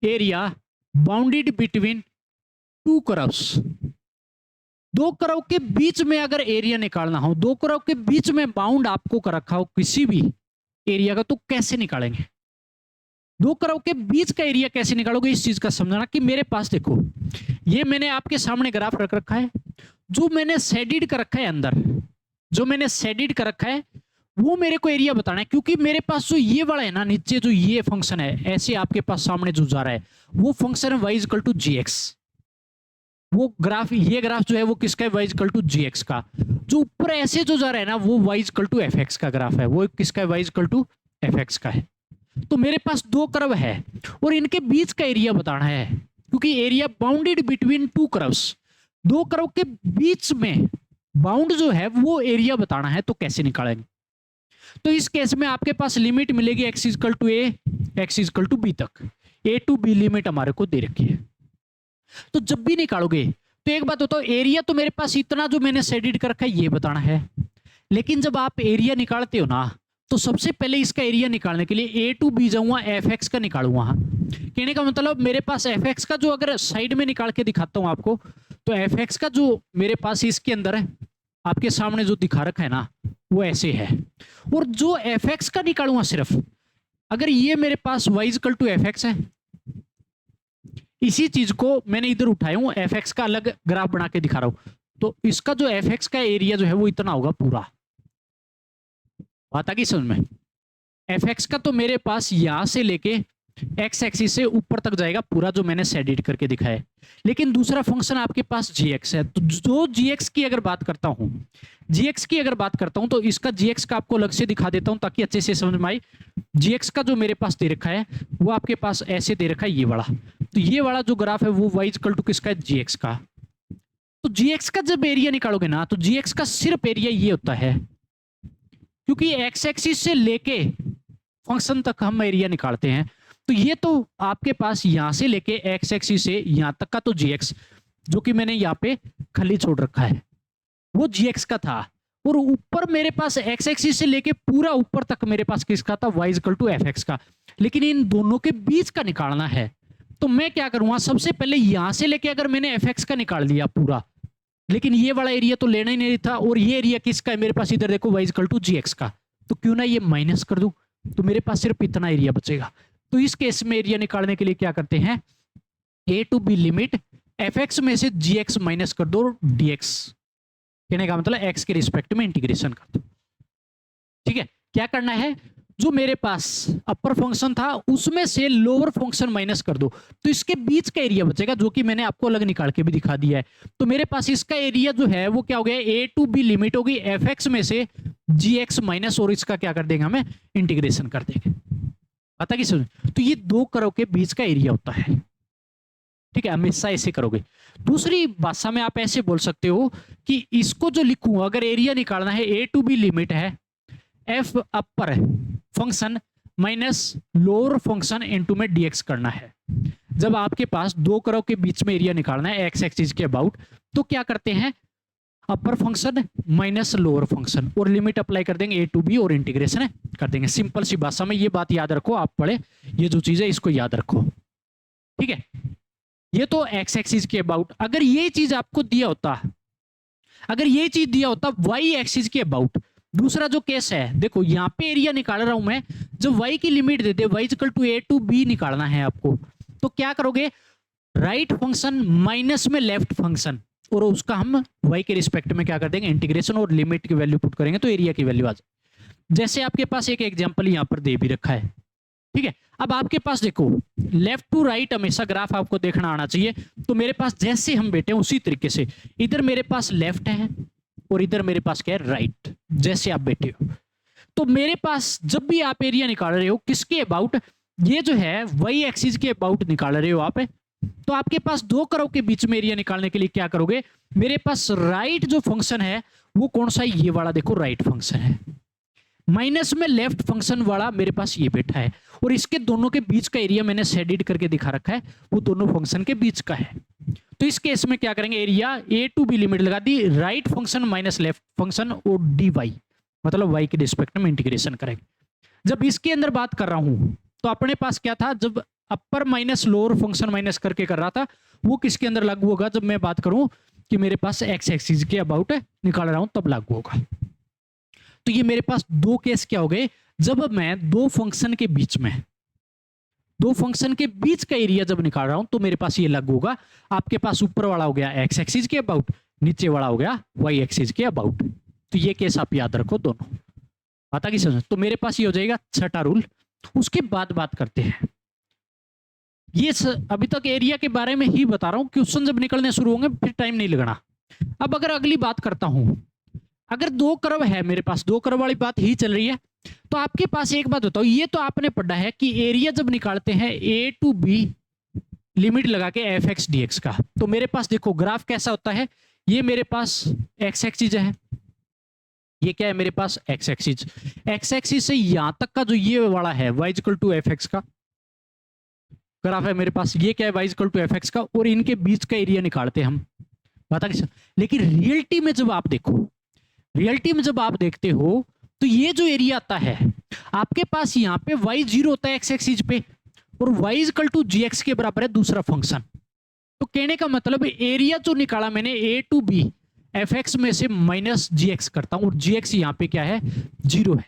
area bounded between 2 curves, 2 curve के बीच में अगर एरिया निकालना हो, 2 कर्व के बीच में बाउंड आपको कर रखा हो किसी भी एरिया का, तो कैसे निकालेंगे? 2 कर्व के बीच का एरिया कैसे निकालोगे, इस चीज का समझना। कि मेरे पास देखो, ये मैंने आपके सामने ग्राफ रख रखा है, जो मैंने शेडिड कर रखा है अंदर, जो मैंने शेडिड कर रखा है वो मेरे को एरिया बताना है। क्योंकि मेरे पास जो ये वाला है ना, नीचे जो ये फंक्शन है, ऐसे आपके पास सामने जो जा रहा है, वो फंक्शन है y equal to g x. वो ग्राफ, ये ग्राफ जो है वो किसका है? y equal to g x का। जो ऊपर ऐसे जो जा रहा है ना, वो y equal to f x का ग्राफ है, वो किसका है? y equal to f x का है। तो मेरे पास 2 कर्व है और इनके बीच का एरिया बताना है, क्योंकि area bounded between 2 curves, 2 curve के बीच में बाउंड जो है वो एरिया बताना है। तो कैसे निकालेंगे? तो इस केस में आपके पास लिमिट मिलेगी x equal to a, x equal to b तक, a टू b लिमिट हमारे को दे रखी है। तो जब भी निकालोगे तो एक बात बताओ, एरिया तो मेरे पास इतना जो मैंने शेडिड कर रखा है ये बताना है, लेकिन जब आप एरिया निकालते हो ना, तो सबसे पहले इसका एरिया निकालने के लिए a टू b जाऊंगा, एफ एक्स का निकालूंगा। कहने का मतलब मेरे पास एफ एक्स का जो, अगर साइड में निकाल के दिखाता हूं आपको, तो एफ एक्स का जो मेरे पास इसके अंदर है, आपके सामने जो दिखा रखा है ना, वो ऐसे है। और जो एफ एक्स का निकालूंगा सिर्फ, अगर ये मेरे पास y equal to f x है, इसी चीज को मैंने इधर उठाया हूं, एफ एक्स का अलग ग्राफ बना के दिखा रहा हूं, तो इसका जो एफ एक्स का एरिया जो है वो इतना होगा पूरा। बात आ गई समझ में? एफ एक्स का तो मेरे पास यहां से लेके एक्स एक्सिस से ऊपर तक जाएगा पूरा, जो मैंने शेडिड करके दिखाया। लेकिन दूसरा फंक्शन आपके पास जी एक्स है, तो जो जी एक्स की अगर बात करता हूं, तो इसका जी एक्स का आपको अलग से दिखा देता हूं ताकि अच्छे से समझ में आए। जी एक्स का जो मेरे पास दे रखा है वो आपके पास ऐसे दे रखा है, ये वाला। तो ये वाला जो ग्राफ है वो y इक्वल टू किसका है? जी एक्स का। तो जी एक्स का जब एरिया निकालोगे ना, तो जी एक्स का सिर्फ एरिया ये होता है, क्योंकि एक्स एक्सिस से लेके फंक्शन तक हम एरिया निकालते हैं। तो ये तो आपके पास यहां से लेके एक्स एक्सिस से यहां तक का तो जी एक्स, जो कि मैंने यहाँ पे खाली छोड़ रखा है, वो जी एक्स का था। और ऊपर मेरे पास एक्स एक्सिस से लेके पूरा ऊपर तक मेरे पास किसका था? y equal to f x का। लेकिन इन दोनों के बीच का निकालना है, तो मैं क्या करूंगा, सबसे पहले यहां से लेके अगर मैंने एफ एक्स का निकाल लिया पूरा, लेकिन ये वाला एरिया तो लेना ही नहीं था, और ये एरिया किसका है मेरे पास? इधर देखो y equal to g x का। तो क्यों ना ये माइनस कर दूं, तो मेरे पास सिर्फ इतना एरिया बचेगा। तो इस केस में एरिया निकालने के लिए क्या करते हैं? a to b limit f x में से जी एक्स माइनस कर दो, dx। कहने का मतलब x के रिस्पेक्ट में इंटीग्रेशन कर दो। ठीक है, क्या करना है? जो मेरे पास अपर फंक्शन था उसमें से लोअर फंक्शन माइनस कर दो, तो इसके बीच का एरिया बचेगा, जो कि मैंने आपको अलग निकाल के भी दिखा दिया है। तो मेरे पास इसका एरिया जो है वो क्या हो गया? a टू b लिमिट होगी एफ एक्स में से जी एक्स माइनस, और इसका क्या कर देंगे हमें? इंटीग्रेशन कर देंगे। पता कि समझ? तो ये 2 कर्व के बीच का एरिया होता है। ठीक है, हमेशा ऐसे करोगे। दूसरी भाषा में आप ऐसे बोल सकते हो कि इसको जो लिखूं, अगर एरिया निकालना है, ए टू बी लिमिट है f upper function minus lower function into में डीएक्स करना है। जब आपके पास दो कर्व के बीच में एरिया निकालना है एक्स एक्सिस के अबाउट, तो क्या करते हैं, अपर फंक्शन माइनस लोअर फंक्शन और लिमिट अप्लाई कर देंगे ए टू बी और इंटीग्रेशन कर देंगे। सिंपल सी भाषा में ये बात याद रखो, आप पढ़े ये जो चीज है इसको याद रखो, ठीक है। ये तो एक्स एक्सिस के अबाउट। अगर ये चीज आपको दिया होता, अगर ये चीज दिया होता वाई एक्सिस के अबाउट, दूसरा जो केस है, देखो यहां पे एरिया निकाल रहा हूं मैं, जब वाई की लिमिट दे दे, y equal to a to b निकालना है आपको, तो क्या करोगे, राइट फंक्शन माइनस में लेफ्ट फंक्शन, और उसका हम वाई के रिस्पेक्ट में क्या कर देंगे, इंटीग्रेशन, और लिमिट की वैल्यू पुट करेंगे तो एरिया की वैल्यू आ जाए। जैसे आपके पास एक एग्जांपल यहां पर दे भी रखा है, ठीक है। अब आपके पास देखो लेफ्ट टू राइट हमेशा ग्राफ आपको देखना आना चाहिए। तो मेरे पास जैसे हम बैठे हैं उसी तरीके से, इधर मेरे पास लेफ्ट है और इधर मेरे पास क्या है, राइट, जैसे आप बैठे हो। तो मेरे पास जब भी आप एरिया निकाल रहे हो किसके अबाउट, ये जो है वाई एक्सिस के अबाउट निकाल रहे हो आप, तो आपके पास दो कर्व के बीच में एरिया निकालने के लिए क्या करोगे, मेरे पास राइट जो फंक्शन है वो कौन सा है, ये वाला देखो राइट फंक्शन है, माइनस में लेफ्ट फंक्शन वाला मेरे पास ये बैठा है, और इसके दोनों के बीच का एरिया मैंने शेडिड करके दिखा रखा है, वो दोनों फंक्शन के बीच का है। तो इस केस में क्या करेंगे, area a to b limit लगा दी, right function minus left function और डी वाई, मतलब वाई के रिस्पेक्ट में इंटीग्रेशन करेंगे। जब इसके अंदर बात कर रहा हूं तो अपने पास क्या था, जब अपर माइनस लोअर फंक्शन माइनस करके कर रहा था, वो किसके अंदर लागू होगा, जब मैं बात करूं कि मेरे पास एक्स एक्सिस के अबाउट निकाल रहा हूं तब लागू होगा। तो ये मेरे पास दो केस क्या हो गए, जब मैं दो फंक्शन के बीच में, दो फंक्शन के बीच का एरिया जब निकाल रहा हूं तो मेरे पास ये लागू होगा। आपके पास ऊपर वाला हो गया एक्स एक्सिस के अबाउट, नीचे वाला हो गया वाई एक्सिस के अबाउट। तो ये केस आप याद रखो दोनों, आता की समझ। तो मेरे पास ये हो जाएगा छठा रूल। उसके बाद बात करते हैं, ये अभी तक एरिया के बारे में ही बता रहा हूं, क्वेश्चन जब निकलने शुरू होंगे फिर टाइम नहीं लगना। अब अगर अगली बात करता हूं, अगर दो कर्व है मेरे पास, दो कर्व वाली बात ही चल रही है, तो आपके पास एक बात बताओ, ये तो आपने पढ़ा है कि एरिया जब निकालते हैं ए टू बी लिमिट लगा के एफ एक्स डी एक्स का, तो मेरे पास देखो ग्राफ कैसा होता है, ये मेरे पास एक्स एक्सिस है, ये क्या है मेरे पास एक्स एक्सिस, एक्स एक्सिस से यहां तक का जो ये वाला है y equal to f x का ग्राफ है मेरे पास, ये क्या है y equal to f x का, और इनके बीच का एरिया निकालते हैं हम, बता कि। लेकिन रियलिटी में जब आप देखो, रियलिटी में जब आप देखते हो तो ये जो एरिया आता है आपके पास, यहाँ पे वाई जीरो होता है एक्स एक्सिस पे, और y equal to g x के बराबर है दूसरा फंक्शन। तो कहने का मतलब एरिया जो निकाला मैंने ए टू बी एफ एक्स में से माइनस जी एक्स करता हूं, और जी एक्स यहाँ पे क्या है, जीरो है,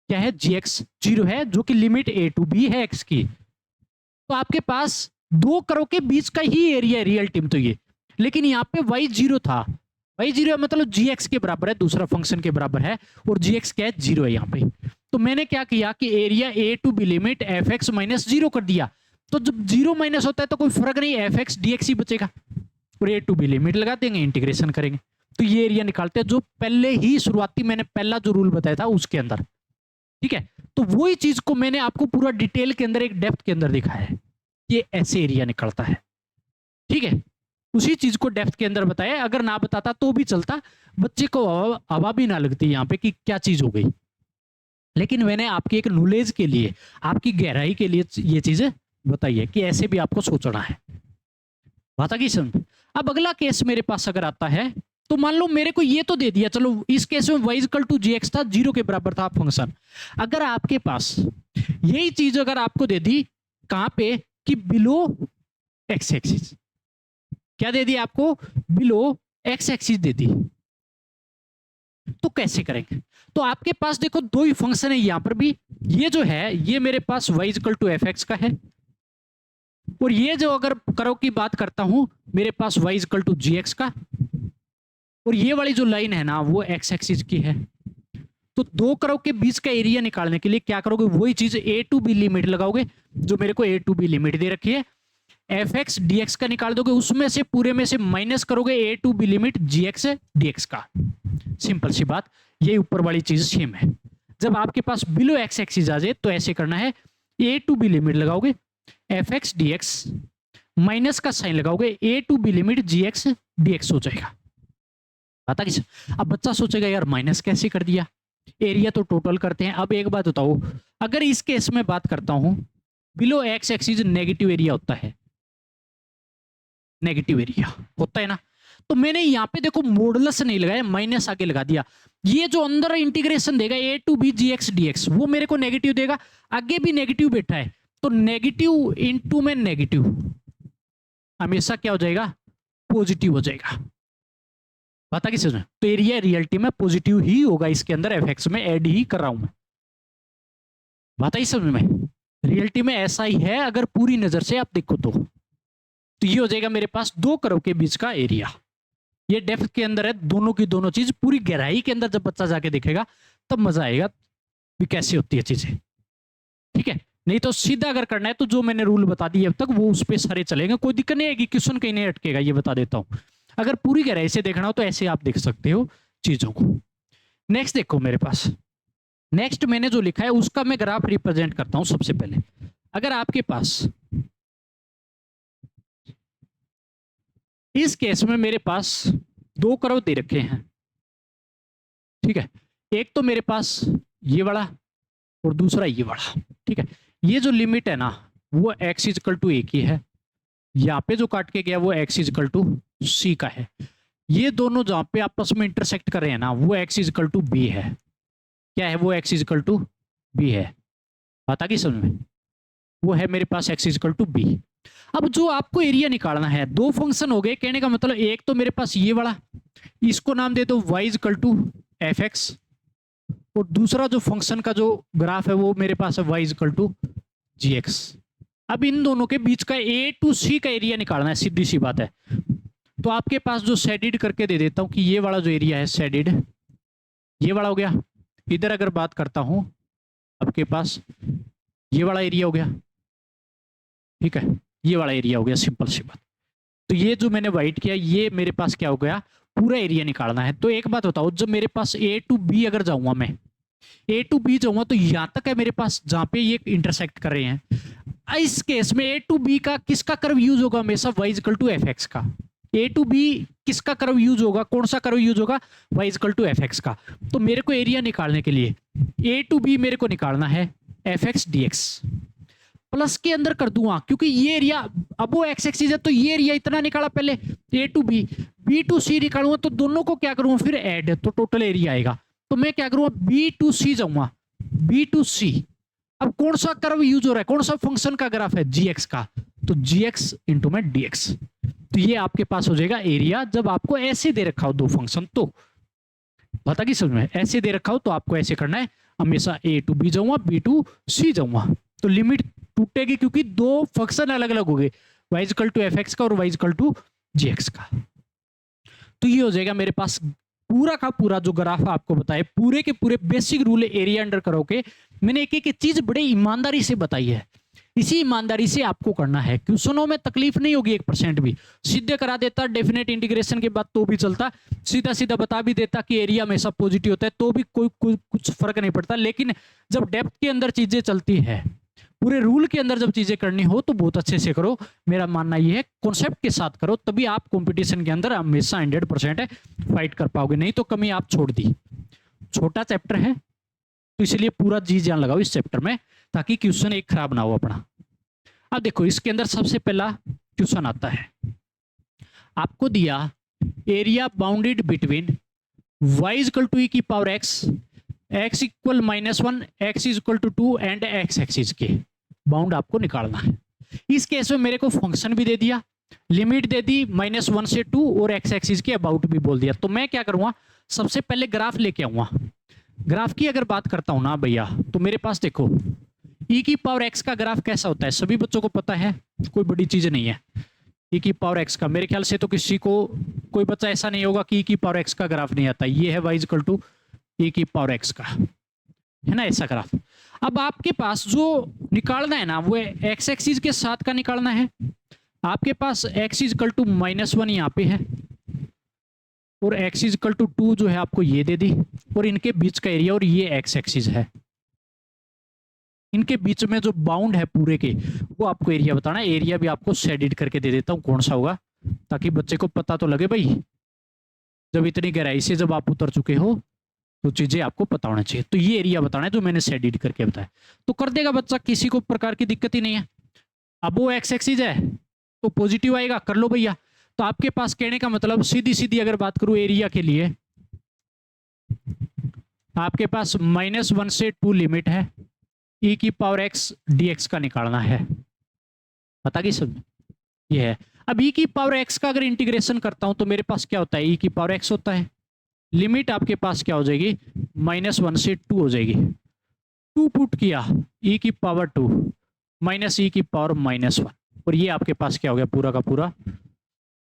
क्या है, जी एक्स जीरो है, जो कि लिमिट ए टू बी है एक्स की। तो आपके पास दो कर्व के बीच का ही एरिया है रियल टीम तो ये, लेकिन यहाँ पे वाई जीरो था, वाई जीरो मतलब जी एक्स के बराबर है, दूसरा फंक्शन के बराबर है, और जी एक्स क्या है, जीरो है यहाँ पे। तो मैंने क्या किया कि area a to b limit f x minus zero कर दिया। तो जब जीरो माइनस होता है तो कोई फर्क नहीं, एफ एक्स डी एक्स ही बचेगा, और ए टू बी लिमिट लगा देंगे, इंटीग्रेशन करेंगे, तो ये एरिया निकालते हैं, जो पहले ही शुरुआती मैंने पहला जो रूल बताया था उसके अंदर, ठीक है। तो वही चीज को मैंने आपको पूरा डिटेल के अंदर एक डेप्थ के अंदर दिखाया है, ये ऐसे एरिया निकलता है, ठीक है। उसी चीज को डेप्थ के अंदर बताया, अगर ना बताता तो भी चलता, बच्चे को हवा भी ना लगती यहाँ पे कि क्या चीज हो गई, लेकिन मैंने आपकी एक नॉलेज के लिए, आपकी गहराई के लिए ये चीजें बताई है कि ऐसे भी आपको सोचना है, बात की समझ। अब अगला केस मेरे पास अगर आता है, तो मान लो मेरे को ये तो दे दिया, चलो इस केस में y equal to g x था, जीरो के बराबर था फंक्शन। अगर आपके पास यही चीज अगर आपको दे दी कहां पे, कि बिलो एक्स एक्सिस, क्या दे दी आपको, बिलो एक्स एक्सिस दे दी, तो कैसे करेंगे। तो आपके पास देखो दो ही फंक्शन है यहां पर भी, ये जो है ये मेरे पास y equal to f x का है, और ये जो अगर कर्व की बात करता हूं मेरे पास y equal to g x का, और ये वाली जो लाइन है ना वो एक्स एक्सिस की है। तो दो कर्व के बीच का एरिया निकालने के लिए क्या करोगे, वही चीज ए टू बी लिमिट लगाओगे, जो मेरे को ए टू बी लिमिट दे रखी है, एफ एक्स डी एक्स का निकाल दोगे, उसमें से पूरे में से माइनस करोगे a to b limit g x d x का। सिंपल सी बात, ये ऊपर वाली चीज सेम है। जब आपके पास बिलो एक्स एक्सिस आ जाए तो ऐसे करना है, ए टू बी लिमिट लगाओगे, f x d x minus का साइन लगाओगे, a to b limit g x d x हो जाएगा। पता किस, अब बच्चा सोचेगा यार माइनस कैसे कर दिया, एरिया तो टोटल करते हैं। अब एक बात बताओ, अगर इस केस में बात करता हूं, below x axis negative area होता है, नेगेटिव एरिया होता है ना, तो मैंने यहां पे देखो मॉडुलस नहीं लगाया, माइनस आगे लगा दिया। ये जो अंदर इंटीग्रेशन देगा a to b g x d x, वो मेरे को नेगेटिव देगा, आगे भी नेगेटिव बैठा है, तो नेगेटिव इंटू में नेगेटिव हमेशा क्या हो जाएगा, पॉजिटिव हो जाएगा। पता किस में, तो एरिया रियलिटी में पॉजिटिव ही होगा, इसके अंदर एफ एक्स में ऐड ही कर रहा हूं मैं। बात आई समझ में, रियलिटी में ऐसा ही है, अगर पूरी नजर से आप देखो तो ये हो जाएगा मेरे पास दो कर्व के बीच का एरिया। ये डेप्थ के अंदर है, दोनों की दोनों चीज पूरी गहराई के अंदर जब बच्चा जाके देखेगा तब मजा आएगा भी कैसे होती है चीजें, ठीक है। नहीं तो सीधा अगर करना है तो जो मैंने रूल बता दिए अब तक वो उस पर सारे चलेंगे, कोई दिक्कत नहीं आएगी, क्वेश्चन कहीं नहीं अटकेगा, ये बता देता हूं। अगर पूरी गहराई से देखना हो तो ऐसे आप देख सकते हो चीजों को। नेक्स्ट देखो मेरे पास, नेक्स्ट मैंने जो लिखा है उसका मैं ग्राफ रिप्रेजेंट करता हूं। सबसे पहले अगर आपके पास इस केस में मेरे पास दो कर्व दे रखे हैं, ठीक है, एक तो मेरे पास ये वाला और दूसरा ये वाला, ठीक है। ये जो लिमिट है ना वो x इजकल टू ए की है, यहाँ पे जो काट के गया वो x इजकल टू सी का है। ये दोनों जहां पे आपस में इंटरसेक्ट कर रहे हैं ना वो x इजकल टू बी है। क्या है वो, x इजकल टू बी है। आता की समझ में, वो है मेरे पास x इजकल टू बी। अब जो आपको एरिया निकालना है, दो फंक्शन हो गए, कहने का मतलब एक तो मेरे पास ये वाला, इसको नाम दे दो y is equal to f x, और दूसरा जो फंक्शन का जो ग्राफ है वो मेरे पास है y is equal to g x. अब इन दोनों के बीच का a टू c का एरिया निकालना है, सीधी सी बात है। तो आपके पास जो शेडिड करके दे देता हूं कि ये वाला जो एरिया है शेडिड, ये वाला हो गया। इधर अगर बात करता हूं आपके पास ये वाला एरिया हो गया, ठीक है, ये वाला एरिया हो गया, सिंपल सी बात। तो ये जो मैंने वाइट किया ये मेरे पास क्या हो गया, पूरा एरिया निकालना है। तो एक बात बताओ, जब मेरे पास ए टू बी अगर जाऊंगा मैं, ए टू बी जाऊंगा तो यहां तक है मेरे पास जहां पे ये इंटरसेक्ट कर रहे हैं। इस केस में ए टू बी का किसका कर्व यूज होगा, हमेशा y is equal to f x का। ए टू बी किसका कर्व यूज होगा, कौन सा कर्व यूज होगा, y is equal to f x का। तो मेरे को एरिया निकालने के लिए ए टू बी मेरे को निकालना है f x d x, plus के अंदर कर दूंगा क्योंकि ये एरिया अब वो एक्स एक्सिस है, तो ये एरिया इतना निकाला पहले ए टू बी, बी टू सी निकालूंगा तो दोनों को क्या करूंगा फिर ऐड, तो टोटल एरिया आएगा। तो मैं क्या करूंगा बी टू सी जाऊंगा, बी टू सी। अब कौन सा कर्व यूज हो रहा है, कौन सा फंक्शन का ग्राफ है, जी एक्स का, तो जी एक्स इंटू में डी एक्स। तो ये आपके पास हो जाएगा एरिया। जब आपको ऐसे दे रखा हो दो फंक्शन, तो पता की समझ में, ऐसे दे रखा हो तो आपको ऐसे करना है, हमेशा ए टू बी जाऊंगा, बी टू सी जाऊंगा, तो लिमिट टूटेगी क्योंकि दो फंक्शन अलग अलग हो गए, y is equal to f x का और y is equal to g x का। तो ये हो जाएगा मेरे पास पूरा का पूरा जो ग्राफ आपको बताए, पूरे के पूरे बेसिक रूल एरिया अंडर करो के मैंने एक एक चीज बड़े ईमानदारी से बताई है। इसी ईमानदारी से आपको करना है, क्वेश्चनों में तकलीफ नहीं होगी 1% भी। सीधे करा देता डेफिनेट इंटीग्रेशन के बाद तो भी चलता, सीधा सीधा बता भी देता कि एरिया हमेशा पॉजिटिव होता है तो भी कोई कुछ फर्क नहीं पड़ता। लेकिन जब डेप्थ के अंदर चीजें चलती है, पूरे रूल के अंदर जब चीजें करनी हो तो बहुत अच्छे से करो। मेरा मानना यह है कॉन्सेप्ट के साथ करो, तभी आप कंपटीशन के अंदर हमेशा 100% है फाइट कर पाओगे, नहीं तो कमी आप छोड़ दी। छोटा चैप्टर है तो इसलिए पूरा जी जान लगाओ इस चैप्टर में, ताकि क्वेश्चन एक खराब ना हो अपना। अब देखो इसके अंदर सबसे पहला क्वेश्चन आता है, आपको दिया area bounded between y equal to e की power x, x equal -1, x equal to 2 and x axis के बाउंड आपको निकालना है। इस केस में मेरे को फंक्शन भी दे दिया, लिमिट दे दी -1 से 2 और x एक्सिस के अबाउट भी बोल दिया। तो मैं क्या करूंगा, सबसे पहले ग्राफ लेके आऊंगा। ग्राफ की अगर बात करता हूं ना भैया, तो मेरे पास देखो e की पावर x का ग्राफ कैसा होता है, सभी बच्चों को पता है, कोई बड़ी चीज नहीं है। e की पावर x का मेरे ख्याल से तो किसी को, कोई बच्चा ऐसा नहीं होगा कि e की पावर x का ग्राफ नहीं आता। ये है y इक्वल टू e की पावर x का, है ना, ऐसा ग्राफ। अब आपके पास जो निकालना है ना वो x एक्सिस के साथ का निकालना है। आपके पास x इक्वल टू -1 यहाँ पे है और x इक्वल टू 2 जो है आपको ये दे दी, और इनके बीच का एरिया, और ये x एक्सिस है। इनके बीच में जो बाउंड है पूरे के, वो आपको एरिया बताना है। एरिया भी आपको शेडिड करके दे देता हूँ कौन सा होगा, ताकि बच्चे को पता तो लगे भाई, जब इतनी गहराई से जब आप उतर चुके हो तो चीजें आपको पता होना चाहिए। तो ये एरिया बताना है जो मैंने शेडिड करके बताया, तो कर देगा बच्चा, किसी को प्रकार की दिक्कत ही नहीं है। अब वो एक्स एक्सिस है तो पॉजिटिव आएगा, कर लो भैया। तो आपके पास कहने का मतलब सीधी सीधी अगर बात करूं एरिया के लिए, आपके पास -1 से 2 लिमिट है, e की पावर x dx का निकालना है। पता कि सब ये है। अब e की पावर x का अगर इंटीग्रेशन करता हूं तो मेरे पास क्या होता है, e की पावर x होता है। लिमिट आपके पास क्या हो जाएगी, -1 से 2 हो जाएगी। 2 पुट किया, e की पावर 2 माइनस e की पावर -1, और ये आपके पास क्या हो गया, पूरा का पूरा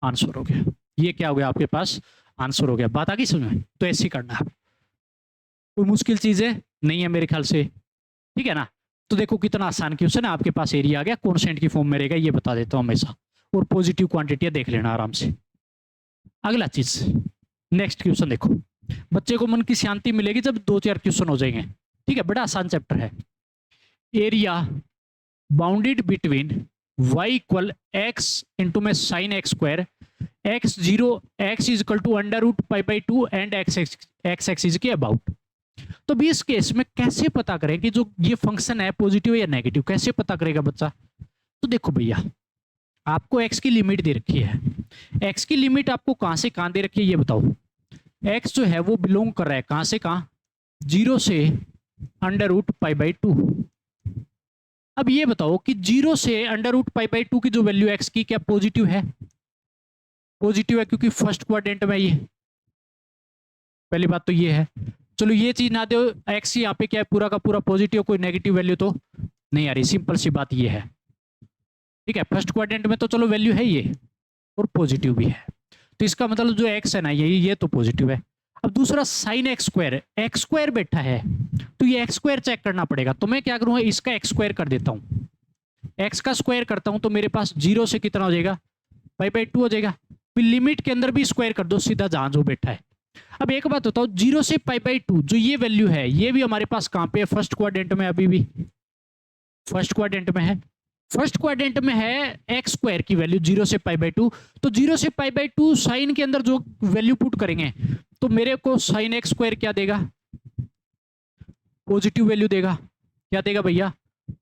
आंसर हो गया। ये क्या हो गया आपके पास, आंसर हो गया। बात आ गई समझ में? तो ऐसे ही करना है, कोई मुश्किल चीज है नहीं है मेरे ख्याल से, ठीक है ना। तो देखो कितना आसान क्वेश्चन है, आपके पास एरिया आ गया, कॉन्स्टेंट की फॉर्म में रहेगा, ये बता देता हूं हमेशा, और पॉजिटिव क्वांटिटी देख लेना आराम से। अगला चीज, नेक्स्ट क्वेश्चन देखो, बच्चे को मन की शांति मिलेगी जब 2-4 क्वेश्चन हो जाएंगे, ठीक है। बड़ा आसान चैप्टर है। Area bounded between y equal x into में sine x square x0 x is equal under root π/2 and x axis के अबाउट। तो भी इस केस में कैसे पता करें कि जो ये फंक्शन है पॉजिटिव या नेगेटिव, कैसे पता करेगा बच्चा? तो देखो भैया, आपको x की लिमिट दे रखी है, x की लिमिट आपको कहां से कहां दे रखी है ये बताओ। x जो है वो बिलोंग कर रहा है कहां से कहां, 0 से अंडर रूट π/2। अब ये बताओ कि 0 से अंडर रूट π/2 की जो वैल्यू x की क्या पॉजिटिव है? पॉजिटिव है क्योंकि फर्स्ट क्वाड्रेंट में ये, पहली बात तो ये है। चलो ये चीज ना दो, x यहाँ पे क्या है पूरा का पूरा पॉजिटिव, कोई नेगेटिव वैल्यू तो नहीं आ रही, सिंपल सी बात ये है, ठीक है। फर्स्ट क्वाड्रेंट में तो चलो वैल्यू है ये, और पॉजिटिव भी है, तो इसका मतलब जो x है ना ये तो पॉजिटिव है। अब दूसरा साइन एक्स स्क्वायर बैठा है, तो ये एक्स स्क्वायर चेक करना पड़ेगा। तो मैं क्या करूंगा, इसका एक्स स्क्वायर कर देता हूं, एक्स का स्क्वायर करता हूं तो मेरे पास 0 से कितना हो जाएगा, π/2 हो जाएगा। फिर लिमिट के अंदर भी स्क्वायर कर दो सीधा जहां जो बैठा है। अब एक बात बताओ, 0 से π/2 जो ये वैल्यू है, ये भी हमारे पास कहां पे है, फर्स्ट क्वाड्रेंट में, अभी भी फर्स्ट क्वाड्रेंट में है। फर्स्ट क्वाड्रेंट में है एक्स स्क्वायर की वैल्यू 0 से π/2, तो 0 से π/2 साइन के अंदर जो वैल्यू पुट करेंगे तो मेरे को साइन एक्स स्क्वायर क्या देगा, पॉजिटिव वैल्यू देगा। क्या देगा भैया,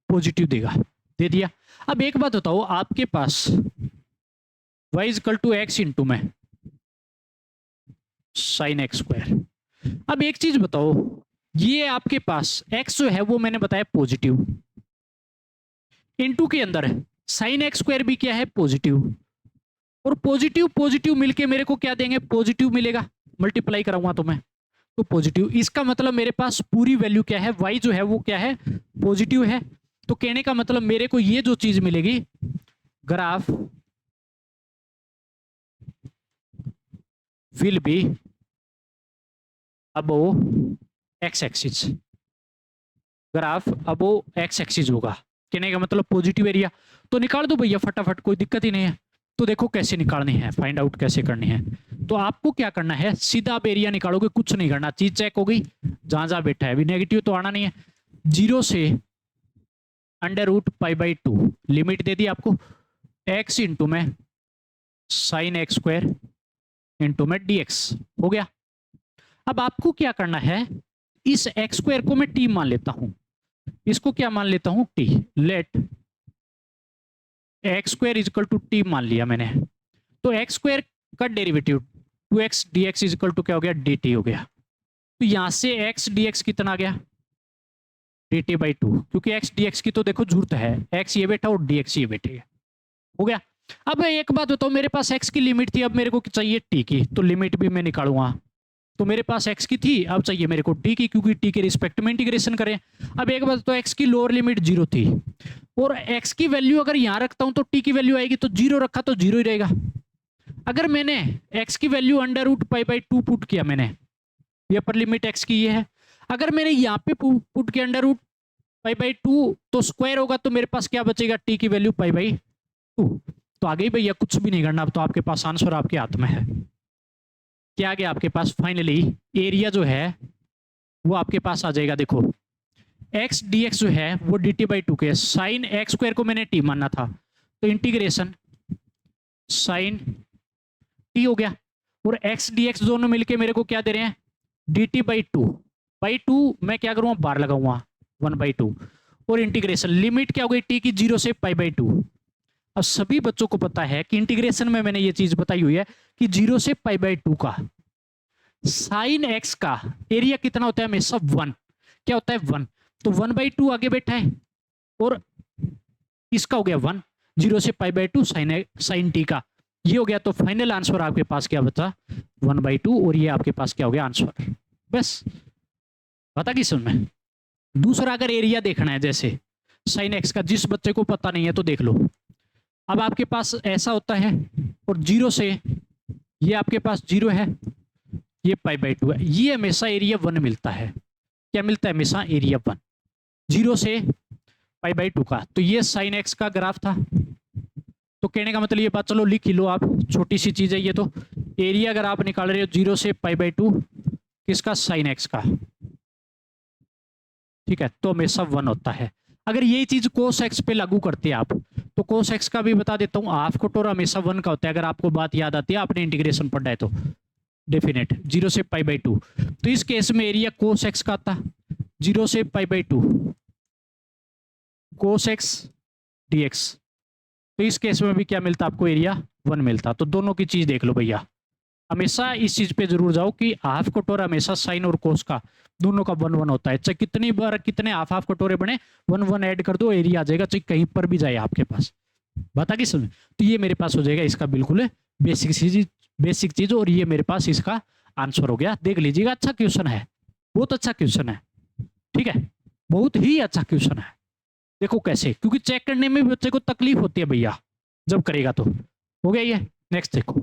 पॉजिटिव देगा, दे दिया। अब एक बात बताओ, आपके पास y equal to x into में साइन एक्स स्क्वायर। अब एक चीज बताओ, ये आपके पास x जो है वो मैंने बताया पॉजिटिव, इनटू के अंदर साइन एक्स स्क्वायर भी क्या है, पॉजिटिव, और पॉजिटिव पॉजिटिव मिलके मेरे को क्या देंगे, पॉजिटिव मिलेगा। मल्टीप्लाई कराऊंगा तो मैं, तो पॉजिटिव, इसका मतलब मेरे पास पूरी वैल्यू क्या है, y जो है वो क्या है, पॉजिटिव है। तो कहने का मतलब मेरे को ये जो चीज मिलेगी, graph will be above x axis, graph above x axis होगा। कहने का मतलब पॉजिटिव एरिया। तो निकाल दो भैया फटाफट, कोई दिक्कत ही नहीं है। तो देखो कैसे निकालनी है, फाइंड आउट कैसे करनी है। तो आपको क्या करना है, सीधा आप एरिया निकालोगे, कुछ नहीं करना, चीज चेक हो गई जहां जहां बैठा है। अभी नेगेटिव तो आना नहीं है। 0 से अंडर रूट π/2 लिमिट दे दी आपको, x इंटू में साइन एक्स स्क्वायर इंटू में dx हो गया। अब आपको क्या करना है, इस एक्स स्क्वायर को मैं t मान लेता हूं, इसको क्या मान लेता हूं, t। Let x square is equal to t मान लिया मैंने। तो एक्स स्क्वायर का derivative 2x dx is equal to क्या हो गया, dt हो गया। तो यहां से x dx कितना आ गया, dt/2, क्योंकि x dx की तो देखो जरूरत है, x ये बैठा और dx ये बैठे हो गया। अब एक बात बताओ, मेरे पास x की लिमिट थी, अब मेरे को चाहिए t की, तो लिमिट भी मैं निकालूंगा। तो मेरे पास x की थी, अब चाहिए मेरे को t की, क्योंकि t के रिस्पेक्ट में इंटीग्रेशन करें। अब एक बात तो x की लोअर लिमिट 0 थी, और x की वैल्यू अगर यहां रखता हूं तो t की वैल्यू आएगी, तो 0 रखा तो 0 ही रहेगा। अगर मैंने x की वैल्यू अंडर रूट π/2 पुट किया, मैंने ये अपर लिमिट x की ये है, अगर मैंने यहाँ पे पुट किया अंडर रूट π/2 तो स्क्वायर होगा, तो मेरे पास क्या बचेगा, t की वैल्यू π/2। तो आगे भैया कुछ भी नहीं करना, अब तो आपके पास आंसर आपके हाथ में है। क्या आ गया आपके पास, फाइनली एरिया जो है वो आपके पास आ जाएगा। देखो एक्स डी एक्स जो है वो डी टी बाई टू के, साइन एक्स स्क्वायर को मैंने टी मानना था, तो इंटीग्रेशन साइन टी हो गया, और एक्स डी एक्स दोनों मिलके मेरे को क्या दे रहे हैं, डी टी बाई टू मैं क्या करूँगा, बार लगाऊंगा 1/2, और इंटीग्रेशन लिमिट क्या हो गई टी की 0 से π/2। अब सभी बच्चों को पता है कि इंटीग्रेशन में मैंने ये चीज बताई हुई है कि 0 से π/2 का साइन एक्स का एरिया कितना होता है, हमेशा 1, क्या होता है 1, तो 1/2 आगे बैठा है, और इसका हो गया 1, 0 से π/2 साइन टी का, ये हो गया। तो फाइनल आंसर आपके पास क्या बचा, 1/2, और ये आपके पास क्या हो गया आंसर, बस पता किस में। दूसरा अगर एरिया देखना है जैसे साइन एक्स का, जिस बच्चे को पता नहीं है तो देख लो, अब आपके पास ऐसा होता है, और 0 से ये आपके पास 0 है, ये π/2 है, ये हमेशा एरिया 1 मिलता है, क्या मिलता है, हमेशा एरिया 1, 0 से π/2 का। तो ये साइन एक्स का ग्राफ था, तो कहने का मतलब ये बात, चलो लिख ही लो आप, छोटी सी चीज है ये, तो एरिया अगर आप निकाल रहे हो 0 से π/2 किसका, साइन एक्स का, ठीक है, तो हमेशा 1 होता है। अगर यही चीज कोस एक्स पे लागू करते हैं आप, तो कोस एक्स का भी बता देता हूं, हाफ कटोरा हमेशा 1 का होता है, अगर आपको बात याद आती है, आपने इंटीग्रेशन पढ़ा है तो डेफिनेट 0 से π/2, तो इस केस में एरिया कोस एक्स का आता 0 से π/2 कोस एक्स dx, तो इस केस में भी क्या मिलता आपको, एरिया 1 मिलता। तो दोनों की चीज देख लो भैया, हमेशा इस चीज पे जरूर जाओ कि हाफ कटोरा हमेशा साइन और कोस का दोनों का 1 होता है, चाहे कितनी बार कितने हाफ कटोरे बने 1 ऐड कर दो, एरिया आ जाएगा, चाहे कहीं पर भी जाए आपके पास, बता किस में। तो ये मेरे पास हो जाएगा इसका बिल्कुल बेसिक चीज, और ये मेरे पास इसका आंसर हो गया। देख लीजिएगा, अच्छा क्वेश्चन है, बहुत अच्छा क्वेश्चन है, ठीक है, बहुत ही अच्छा क्वेश्चन है। देखो कैसे, क्योंकि चेक करने में बच्चे को तकलीफ होती है भैया, जब करेगा तो हो गया ये। नेक्स्ट देखो,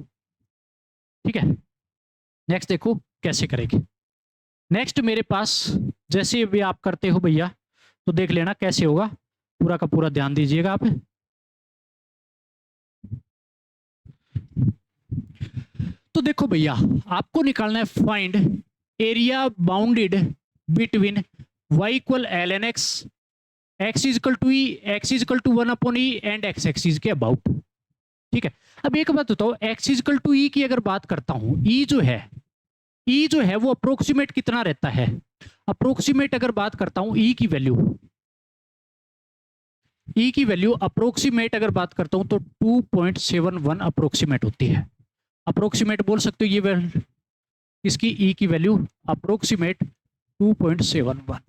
ठीक है, नेक्स्ट देखो कैसे करेंगे। नेक्स्ट मेरे पास जैसे भी आप करते हो भैया, तो देख लेना कैसे होगा, पूरा का पूरा ध्यान दीजिएगा आप। तो देखो भैया, आपको निकालना है find area bounded between y equal ln x, x equal to e, x equal to 1/e and x axis के अबाउट, ठीक है। अब एक बात बताओ, x इक्वल टू ई की अगर बात करता हूं, e जो है वो अप्रोक्सीमेट कितना रहता है, अप्रोक्सीमेट अगर बात करता हूं e की वैल्यू अप्रोक्सीमेट अगर बात करता हूं तो 2.71 अप्रोक्सीमेट होती है, अप्रोक्सीमेट बोल सकते हो ये वैल्यू, इसकी e की वैल्यू अप्रोक्सीमेट 2.71।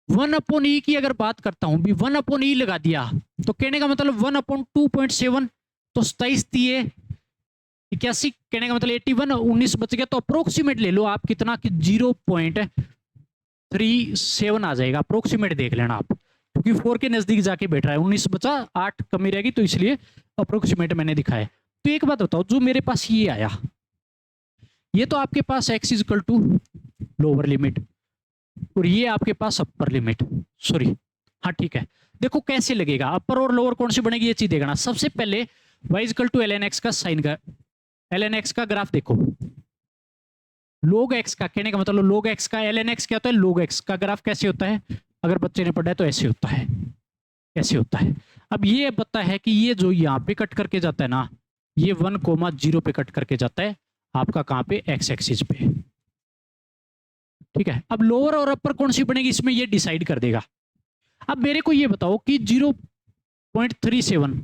1/e की अगर बात करता हूं भी, 1/e लगा दिया, तो कहने का मतलब 1/2.7, तो 27 कहने का मतलब 81, 19 बच गया, तो अप्रोक्सीमेट ले लो आप कितना कि 0.37 आ जाएगा, अप्रोक्सीमेट देख लेना आप, क्योंकि 4 के नजदीक जाके बैठ रहा है, 19 बचा, 8 कमी रहेगी, तो इसलिए अप्रोक्सीमेट मैंने दिखाया। तो एक बात बताओ, जो मेरे पास ये आया, ये तो आपके पास x equal to lower limit, और ये आपके पास अपर लिमिट, सॉरी हाँ ठीक है। देखो कैसे लगेगा, अपर और लोअर कौन सी बनेगी, ये चीज देखना। सबसे पहले y equal to ln x का साइन का, ln x का ग्राफ देखो, log x का, कहने का मतलब log x का, ln x क्या होता है, log x का ग्राफ कैसे होता है, अगर बच्चे ने पढ़ा है तो ऐसे होता है, ऐसे होता है। अब ये पता है कि ये जो यहाँ पे कट करके जाता है ना, ये 1,0 पे कट करके जाता है आपका, कहाँ पे, x एक्सिस पे, ठीक है। अब लोअर और अपर कौन सी बनेगी इसमें, ये डिसाइड कर देगा। अब मेरे को ये बताओ कि 0.37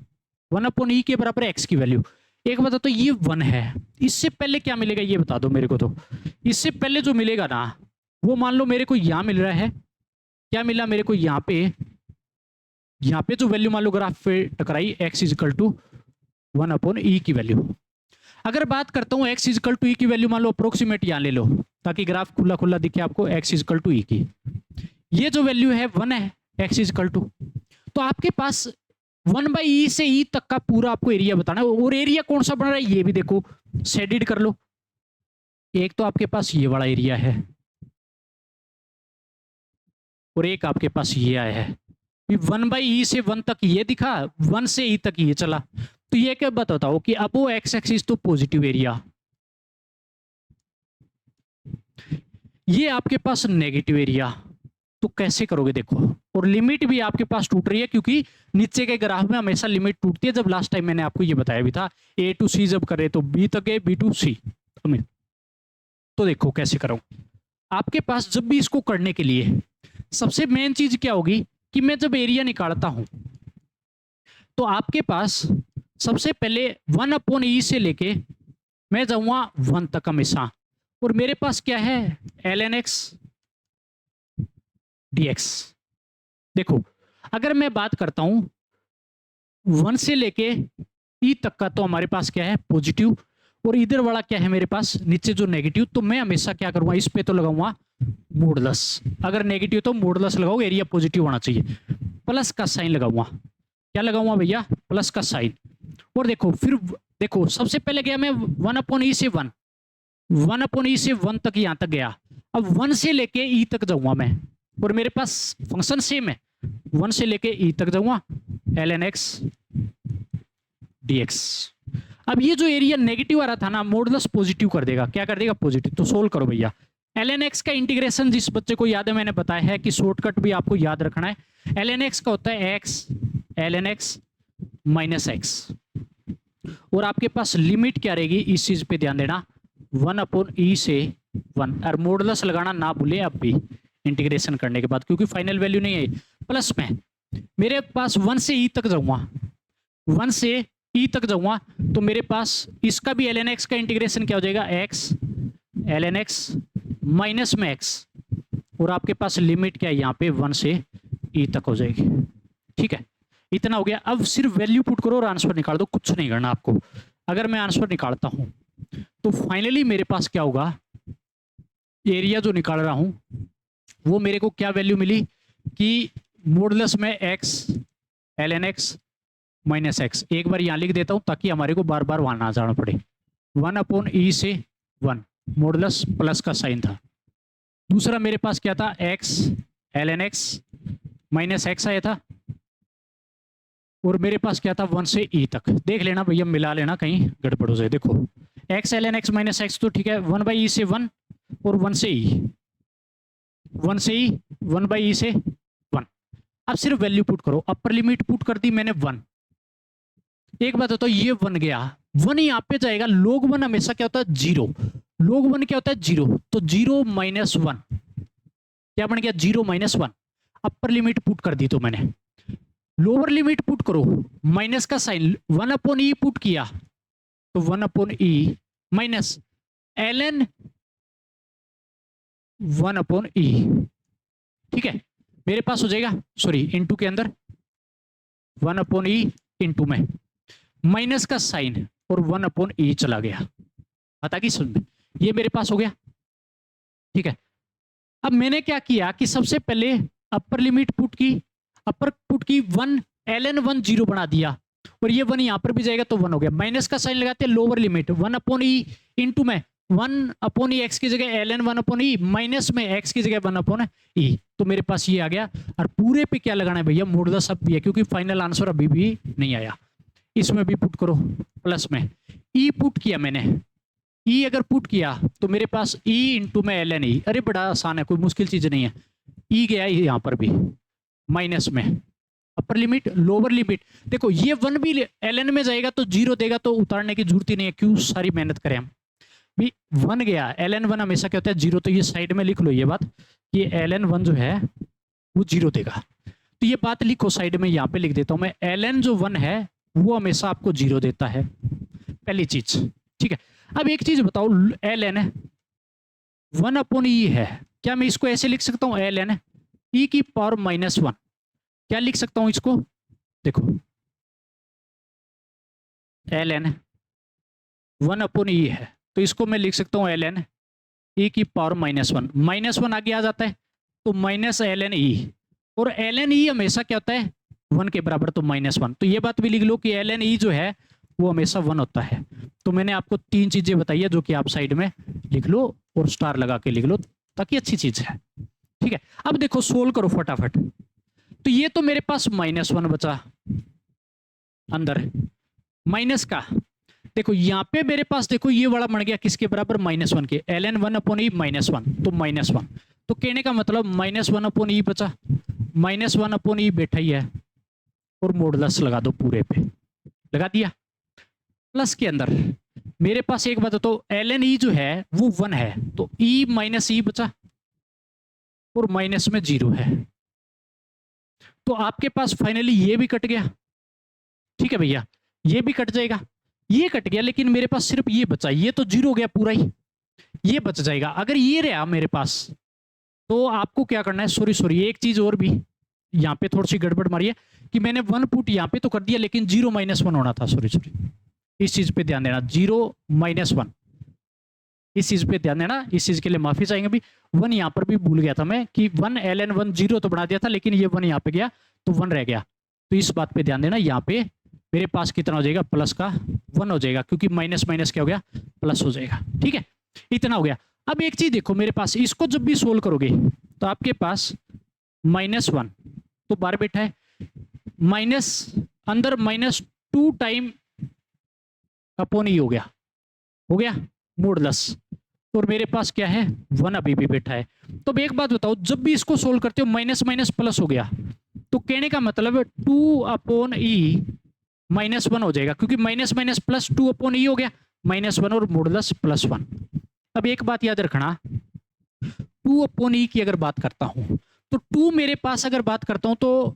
1/e के बराबर x की वैल्यू, एक बता तो ये 1 है, इससे पहले क्या मिलेगा ये बता दो मेरे को। तो इससे पहले जो मिलेगा ना, वो मान लो मेरे को यहां मिल रहा है, क्या मिला मेरे को यहाँ पे जो वैल्यू मान लो ग्राफ पे टकराई, x इक्वल टू 1/e की वैल्यू। अगर बात करता हूँ x इक्वल टू e की वैल्यू, मान लो अप्रोक्सीमेट यहाँ ले लो ताकि ग्राफ खुला खुला दिखे आपको, x इक्वल टू e की, ये जो वैल्यू है 1 है, x इक्वल टू, तो आपके पास 1/e से e तक का पूरा आपको एरिया बताना है। और एरिया कौन सा बन रहा है ये भी देखो, शेडिड कर लो। एक तो आपके पास ये वाला एरिया है, और एक आपके पास ये आया है, 1/e से 1 तक ये दिखा, 1 से e तक ये चला, तो ये क्या बताता हो कि अब वो x एक्सिस तो पॉजिटिव एरिया, ये आपके पास नेगेटिव एरिया, तो तो कैसे करोगे देखो, और लिमिट भी आपके पास टूट रही है क्योंकि नीचे के ग्राफ में हमेशा लिमिट टूटती है। जब लास्ट टाइम मैंने आपको ये बताया भी था, ए टू सी जब करे तो बी तक है, बी टू सी। तो देखो कैसे करो। आपके पास जब भी इसको करने के लिए सबसे मेन चीज क्या होगी कि मैं जब एरिया निकालता हूं तो आपके पास सबसे पहले 1/e से लेके मैं जाऊंगा 1 तक हमेशा, और मेरे पास क्या है ln x dx। देखो अगर मैं बात करता हूं 1 से लेके e तक का, तो हमारे पास क्या है पॉजिटिव, और इधर वाला क्या है मेरे पास नीचे जो नेगेटिव। तो मैं हमेशा क्या करूंगा, इस पे तो लगाऊंगा मॉडुलस, अगर नेगेटिव तो मॉडुलस लगाओ, एरिया पॉजिटिव होना चाहिए, प्लस का साइन लगाऊंगा। क्या लगाऊंगा भैया, प्लस का साइन। और देखो फिर देखो सबसे पहले गया मैं 1/e से 1, 1/e से 1 तक यहां तक गया। अब 1 से लेके e तक जाऊंगा मैं, और मेरे पास फंक्शन सेम है, 1 से लेके e तक जाऊंगा ln x dx। अब ये जो एरिया नेगेटिव आ रहा था ना, मॉडुलस पॉजिटिव कर देगा, क्या कर देगा पॉजिटिव। तो सोल्व करो भैया। ln x का इंटीग्रेशन जिस बच्चे को याद है मैंने बताया है कि शॉर्टकट भी आपको याद रखना है। ln x का होता है x ln x minus x, और आपके पास लिमिट क्या रहेगी इस चीज पे ध्यान देना, 1/e से 1, और मॉडुलस लगाना ना भूले अब भी इंटीग्रेशन करने के बाद, क्योंकि फाइनल वैल्यू नहीं है। प्लस में मेरे पास 1 से e तक जाऊंगा, 1 से e तक जाऊंगा, तो मेरे पास इसका भी ln x का इंटीग्रेशन क्या हो जाएगा, x ln x माइनस में x, और आपके पास लिमिट क्या है यहाँ पे 1 से e तक हो जाएगी। ठीक है, इतना हो गया। अब सिर्फ वैल्यू पुट करो और आंसर निकाल दो, कुछ नहीं करना आपको। अगर मैं आंसर निकालता हूं तो फाइनली मेरे पास क्या होगा, एरिया जो निकाल रहा हूं वो मेरे को क्या वैल्यू मिली कि मॉडुलस में x ln x minus x। एक बार यहां लिख देता हूं ताकि हमारे को बार बार वहां ना जाना पड़े। 1/e से 1 मॉडुलस प्लस का साइन था। दूसरा मेरे पास क्या था, x ln x minus x आया था, और मेरे पास क्या था 1 से e तक। देख लेना भैया, मिला लेना कहीं गड़बड़ हो जाए। देखो x ln x minus x तो ठीक है, 1/e से 1 और 1 से e, 1 से e 1/e से 1। अब सिर्फ वैल्यू पुट करो। अपर लिमिट पुट कर दी मैंने 1। एक बात है तो ये 1 गया, 1 यहाँ पे जाएगा। log 1 हमेशा क्या होता है 0, log 1 क्या होता है 0, तो 0 माइनस 1 क्या बन गया 0 माइनस 1। अपर लिमिट पुट कर दी तो मैंने। लोअर लिमिट पुट करो, माइनस का साइन 1/e पुट किया तो 1/e माइनस ln 1/e। ठीक है, मेरे पास हो जाएगा, सॉरी इनटू के अंदर 1/e इनटू में माइनस का साइन और 1/e चला गया। आता कि समझ में, ये मेरे पास हो गया। ठीक है, अब मैंने क्या किया कि सबसे पहले अपर लिमिट पुट की, अपर पुट की 1 ln 1 0 बना दिया, और ये 1 यहां पर भी जाएगा तो 1 हो गया। माइनस का साइन लगाते हैं, लोअर लिमिट 1/e इनटू में 1/e x की जगह ln 1/e माइनस में x की जगह 1/e, तो मेरे पास ये आ गया। और पूरे पे क्या लगाना है भैया, मॉडुलस अब भी है क्योंकि फाइनल आंसर अभी भी नहीं आया। इसमें भी पुट करो, प्लस में e पुट किया मैंने, e अगर पुट किया तो मेरे पास e इनटू में ln e। अरे बड़ा आसान है, कोई मुश्किल चीज नहीं है। e गया यहां पर भी माइनस में, अपर लिमिट लोअर लिमिट। देखो ये 1 भी ln में जाएगा तो 0 देगा, तो उतारने की जरूरत ही नहीं है, क्यों सारी मेहनत करें हम भी। 1 गया, ln 1 हमेशा क्या होता है 0, तो ये साइड में लिख लो ये बात कि ln 1 जो है वो 0 देगा। तो ये बात लिखो साइड में, यहाँ पे लिख देता हूं मैं, ln जो 1 है वो हमेशा आपको 0 देता है, पहली चीज। ठीक है, अब एक चीज बताओ, ln 1/e है, क्या मैं इसको ऐसे लिख सकता हूं ln e की पावर माइनस 1, क्या लिख सकता हूं इसको, देखो ln 1/e है तो इसको मैं लिख सकता हूं ln e की पावर माइनस 1। माइनस 1 आगे आ जाता है तो माइनस ln e, और ln e हमेशा क्या होता है 1 के बराबर, तो माइनस 1। तो ये बात भी लिख लो कि ln e जो है वो हमेशा 1 होता है। तो मैंने आपको 3 चीजें बताई है जो कि आप साइड में लिख लो और स्टार लगा के लिख लो ताकि अच्छी चीज है। ठीक है, अब देखो सोल्व करो फटाफट। तो ये तो मेरे पास -1 बचा अंदर, माइनस का देखो यहाँ पे मेरे पास, देखो ये वाला बन गया किसके बराबर, -1 के, ln 1/e -1, तो -1। तो कहने का मतलब -1/e बचा, -1/e बैठा ही है, और मॉडुलस लगा दो पूरे पे, लगा दिया। प्लस के अंदर मेरे पास एक बात तो ln e जो है वो 1 है, तो e माइनस e बचा, और माइनस में 0 है, तो आपके पास फाइनली ये भी कट गया। ठीक है भैया, ये भी कट जाएगा, ये कट गया, लेकिन मेरे पास सिर्फ ये बचा, ये तो 0 गया पूरा ही, ये बच जाएगा। अगर ये रहा मेरे पास, तो आपको क्या करना है, सॉरी एक चीज और भी यहाँ पे थोड़ी सी गड़बड़ मारी है कि मैंने 1 पुट यहाँ पे तो कर दिया, लेकिन 0 - 1 होना था, सॉरी इस चीज पे ध्यान देना, 0 - 1 इस चीज पे ध्यान देना, इस चीज के लिए माफी चाहेंगे भी। 1 यहाँ पर भी भूल गया था मैं कि 1 ln 1 0 तो बना दिया था, लेकिन ये 1 यहाँ पे गया तो 1 रह गया, तो इस बात पे ध्यान देना। यहाँ पे मेरे पास कितना हो जाएगा, प्लस का 1 हो जाएगा, क्योंकि माइनस माइनस क्या हो गया, प्लस हो जाएगा। ठीक है, इतना हो गया। अब एक चीज देखो, मेरे पास इसको जब भी सोल्व करोगे तो आपके पास -1 तो बाहर बैठा है, माइनस अंदर -2 टाइम अपॉन ई हो गया मॉडुलस, और मेरे पास क्या है 1 अभी भी बैठा है। तो अब एक बात बताओ, जब भी इसको सोल्व करते हो माइनस माइनस प्लस हो गया, तो कहने का मतलब 2/e -1 हो जाएगा, क्योंकि माइनस माइनस प्लस 2/e हो गया, -1 और मॉडुलस +1। अब एक बात याद रखना, 2/e की अगर बात करता हूं तो 2 मेरे पास अगर बात करता हूं तो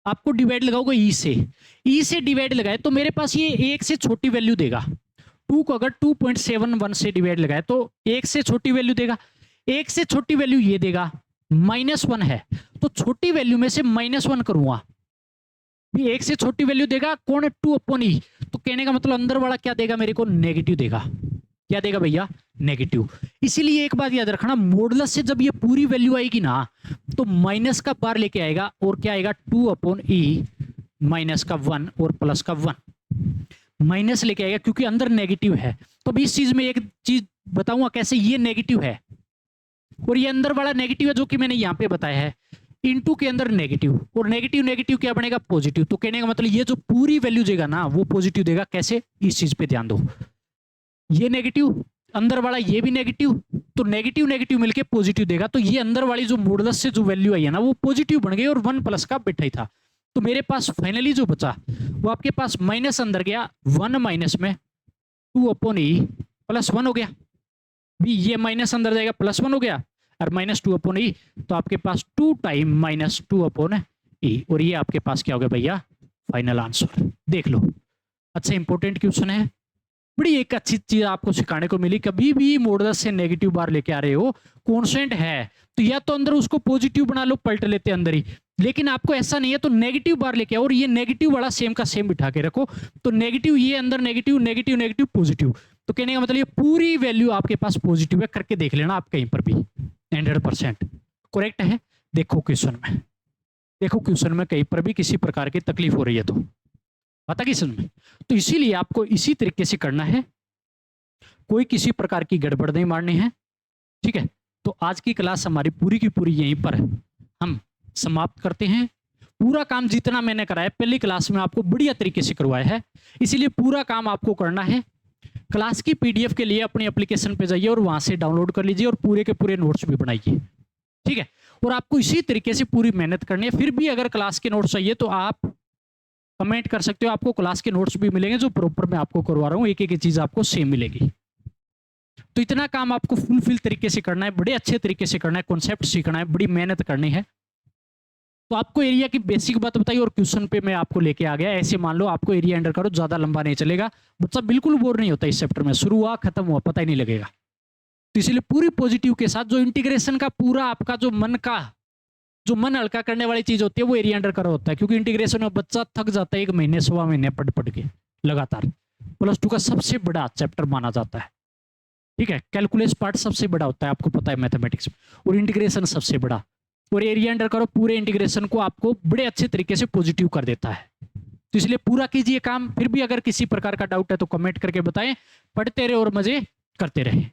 आपको डिवाइड लगाओगे e से डिवाइड लगाए तो मेरे पास ये 1 से छोटी वैल्यू देगा। 2 को अगर 2.71 से डिवाइड लगाए तो 1 से छोटी वैल्यू देगा, 1 से छोटी वैल्यू ये देगा, -1 है तो छोटी वैल्यू में से -1 करूंगा, 1 से छोटी वैल्यू देगा कौन, 2/e, तो कहने का मतलब अंदर वाला क्या देगा, मेरे को नेगेटिव देगा। क्या देगा भैया, नेगेटिव। इसीलिए एक बात याद रखना, मॉडुलस से जब ये पूरी वैल्यू आएगी ना तो माइनस का बार लेके आएगा, और क्या आएगा 2/e माइनस का 1 और प्लस का 1 माइनस लेके आएगा, क्योंकि अंदर नेगेटिव है। तो अब इस चीज में एक चीज बताऊंगा कैसे, ये नेगेटिव है और ये अंदर वाला नेगेटिव है, जो कि मैंने यहाँ पे बताया है, इनटू के अंदर नेगेटिव, और नेगेटिव नेगेटिव क्या बनेगा, पॉजिटिव। तो कहने का मतलब ये जो पूरी वैल्यू देगा ना वो पॉजिटिव देगा। कैसे, इस चीज पे ध्यान दो, ये नेगेटिव अंदर वाला, ये भी नेगेटिव, तो नेगेटिव नेगेटिव मिलके पॉजिटिव देगा। तो ये अंदर वाली जो मॉडुलस से जो वैल्यू आई है ना वो पॉजिटिव बन गई, और 1 प्लस का बैठा ही था। तो मेरे पास फाइनली जो बचा वो आपके पास माइनस अंदर गया, 1 माइनस में 2/e +1 हो गया, भी ये माइनस अंदर जाएगा, +1 हो गया, और -2/e, तो आपके पास 2 टाइम -2/e, और ये आपके पास क्या हो गया भैया, फाइनल आंसर। देख लो, अच्छा इंपॉर्टेंट क्वेश्चन है, बड़ी एक अच्छी चीज आपको सिखाने को मिली। कभी भी मॉडुलस से नेगेटिव बार लेके आ रहे हो, कांस्टेंट है तो या तो अंदर उसको पॉजिटिव बना लो, पलट लेते अंदर ही, लेकिन आपको ऐसा नहीं है तो नेगेटिव बार लेके आओ, और ये नेगेटिव वाला सेम का सेम बिठा के रखो। तो नेगेटिव ये अंदर नेगेटिव नेगेटिव नेगेटिव पॉजिटिव, तो कहने का मतलब ये पूरी वैल्यू आपके पास पॉजिटिव है, करके देख लेना आप कहीं पर भी, 100% करेक्ट है। देखो क्वेश्चन में, देखो क्वेश्चन में कहीं पर भी किसी प्रकार की तकलीफ हो रही है तो पता किस में, तो इसीलिए आपको इसी तरीके से करना है, कोई किसी प्रकार की गड़बड़ नहीं मारनी है। ठीक है, तो आज की क्लास हमारी पूरी की पूरी यहीं पर हम समाप्त करते हैं। पूरा काम जितना मैंने कराया पहली क्लास में आपको बढ़िया तरीके से करवाया है, इसीलिए पूरा काम आपको करना है। क्लास की पीडीएफ के लिए अपनी एप्लीकेशन पे जाइए और वहां से डाउनलोड कर लीजिए, और पूरे के पूरे नोट्स भी बनाइए। ठीक है, और आपको इसी तरीके से पूरी मेहनत करनी है। फिर भी अगर क्लास के नोट्स चाहिए तो आप कमेंट कर सकते हो, आपको क्लास के नोट्स भी मिलेंगे जो प्रॉपर मैं आपको करवा रहा हूँ, एक एक चीज आपको सेम मिलेगी। तो इतना काम आपको फुलफिल तरीके से करना है, बड़े अच्छे तरीके से करना है, कॉन्सेप्ट सीखना है, बड़ी मेहनत करनी है। तो आपको एरिया की बेसिक बात बताई और क्वेश्चन पे मैं आपको लेके आ गया। ऐसे मान लो आपको एरिया अंडर करो, ज्यादा लंबा नहीं चलेगा, बच्चा बिल्कुल बोर नहीं होता इस चैप्टर में, शुरू हुआ खत्म हुआ पता ही नहीं लगेगा। तो इसलिए पूरी पॉजिटिव के साथ जो इंटीग्रेशन का पूरा आपका जो मन हल्का करने वाली चीज होती है वो एरिया अंडर करो होता है, क्योंकि इंटीग्रेशन में बच्चा थक जाता है 1 महीने 1.25 महीने पढ़ के लगातार। +2 का सबसे बड़ा चैप्टर माना जाता है। ठीक है, कैलकुलस पार्ट सबसे बड़ा होता है, आपको पता है मैथमेटिक्स में, और इंटीग्रेशन सबसे बड़ा, और एरिया अंडर करो पूरे इंटीग्रेशन को आपको बड़े अच्छे तरीके से पॉजिटिव कर देता है। तो इसलिए पूरा कीजिए काम। फिर भी अगर किसी प्रकार का डाउट है तो कमेंट करके बताएं। पढ़ते रहे और मजे करते रहे।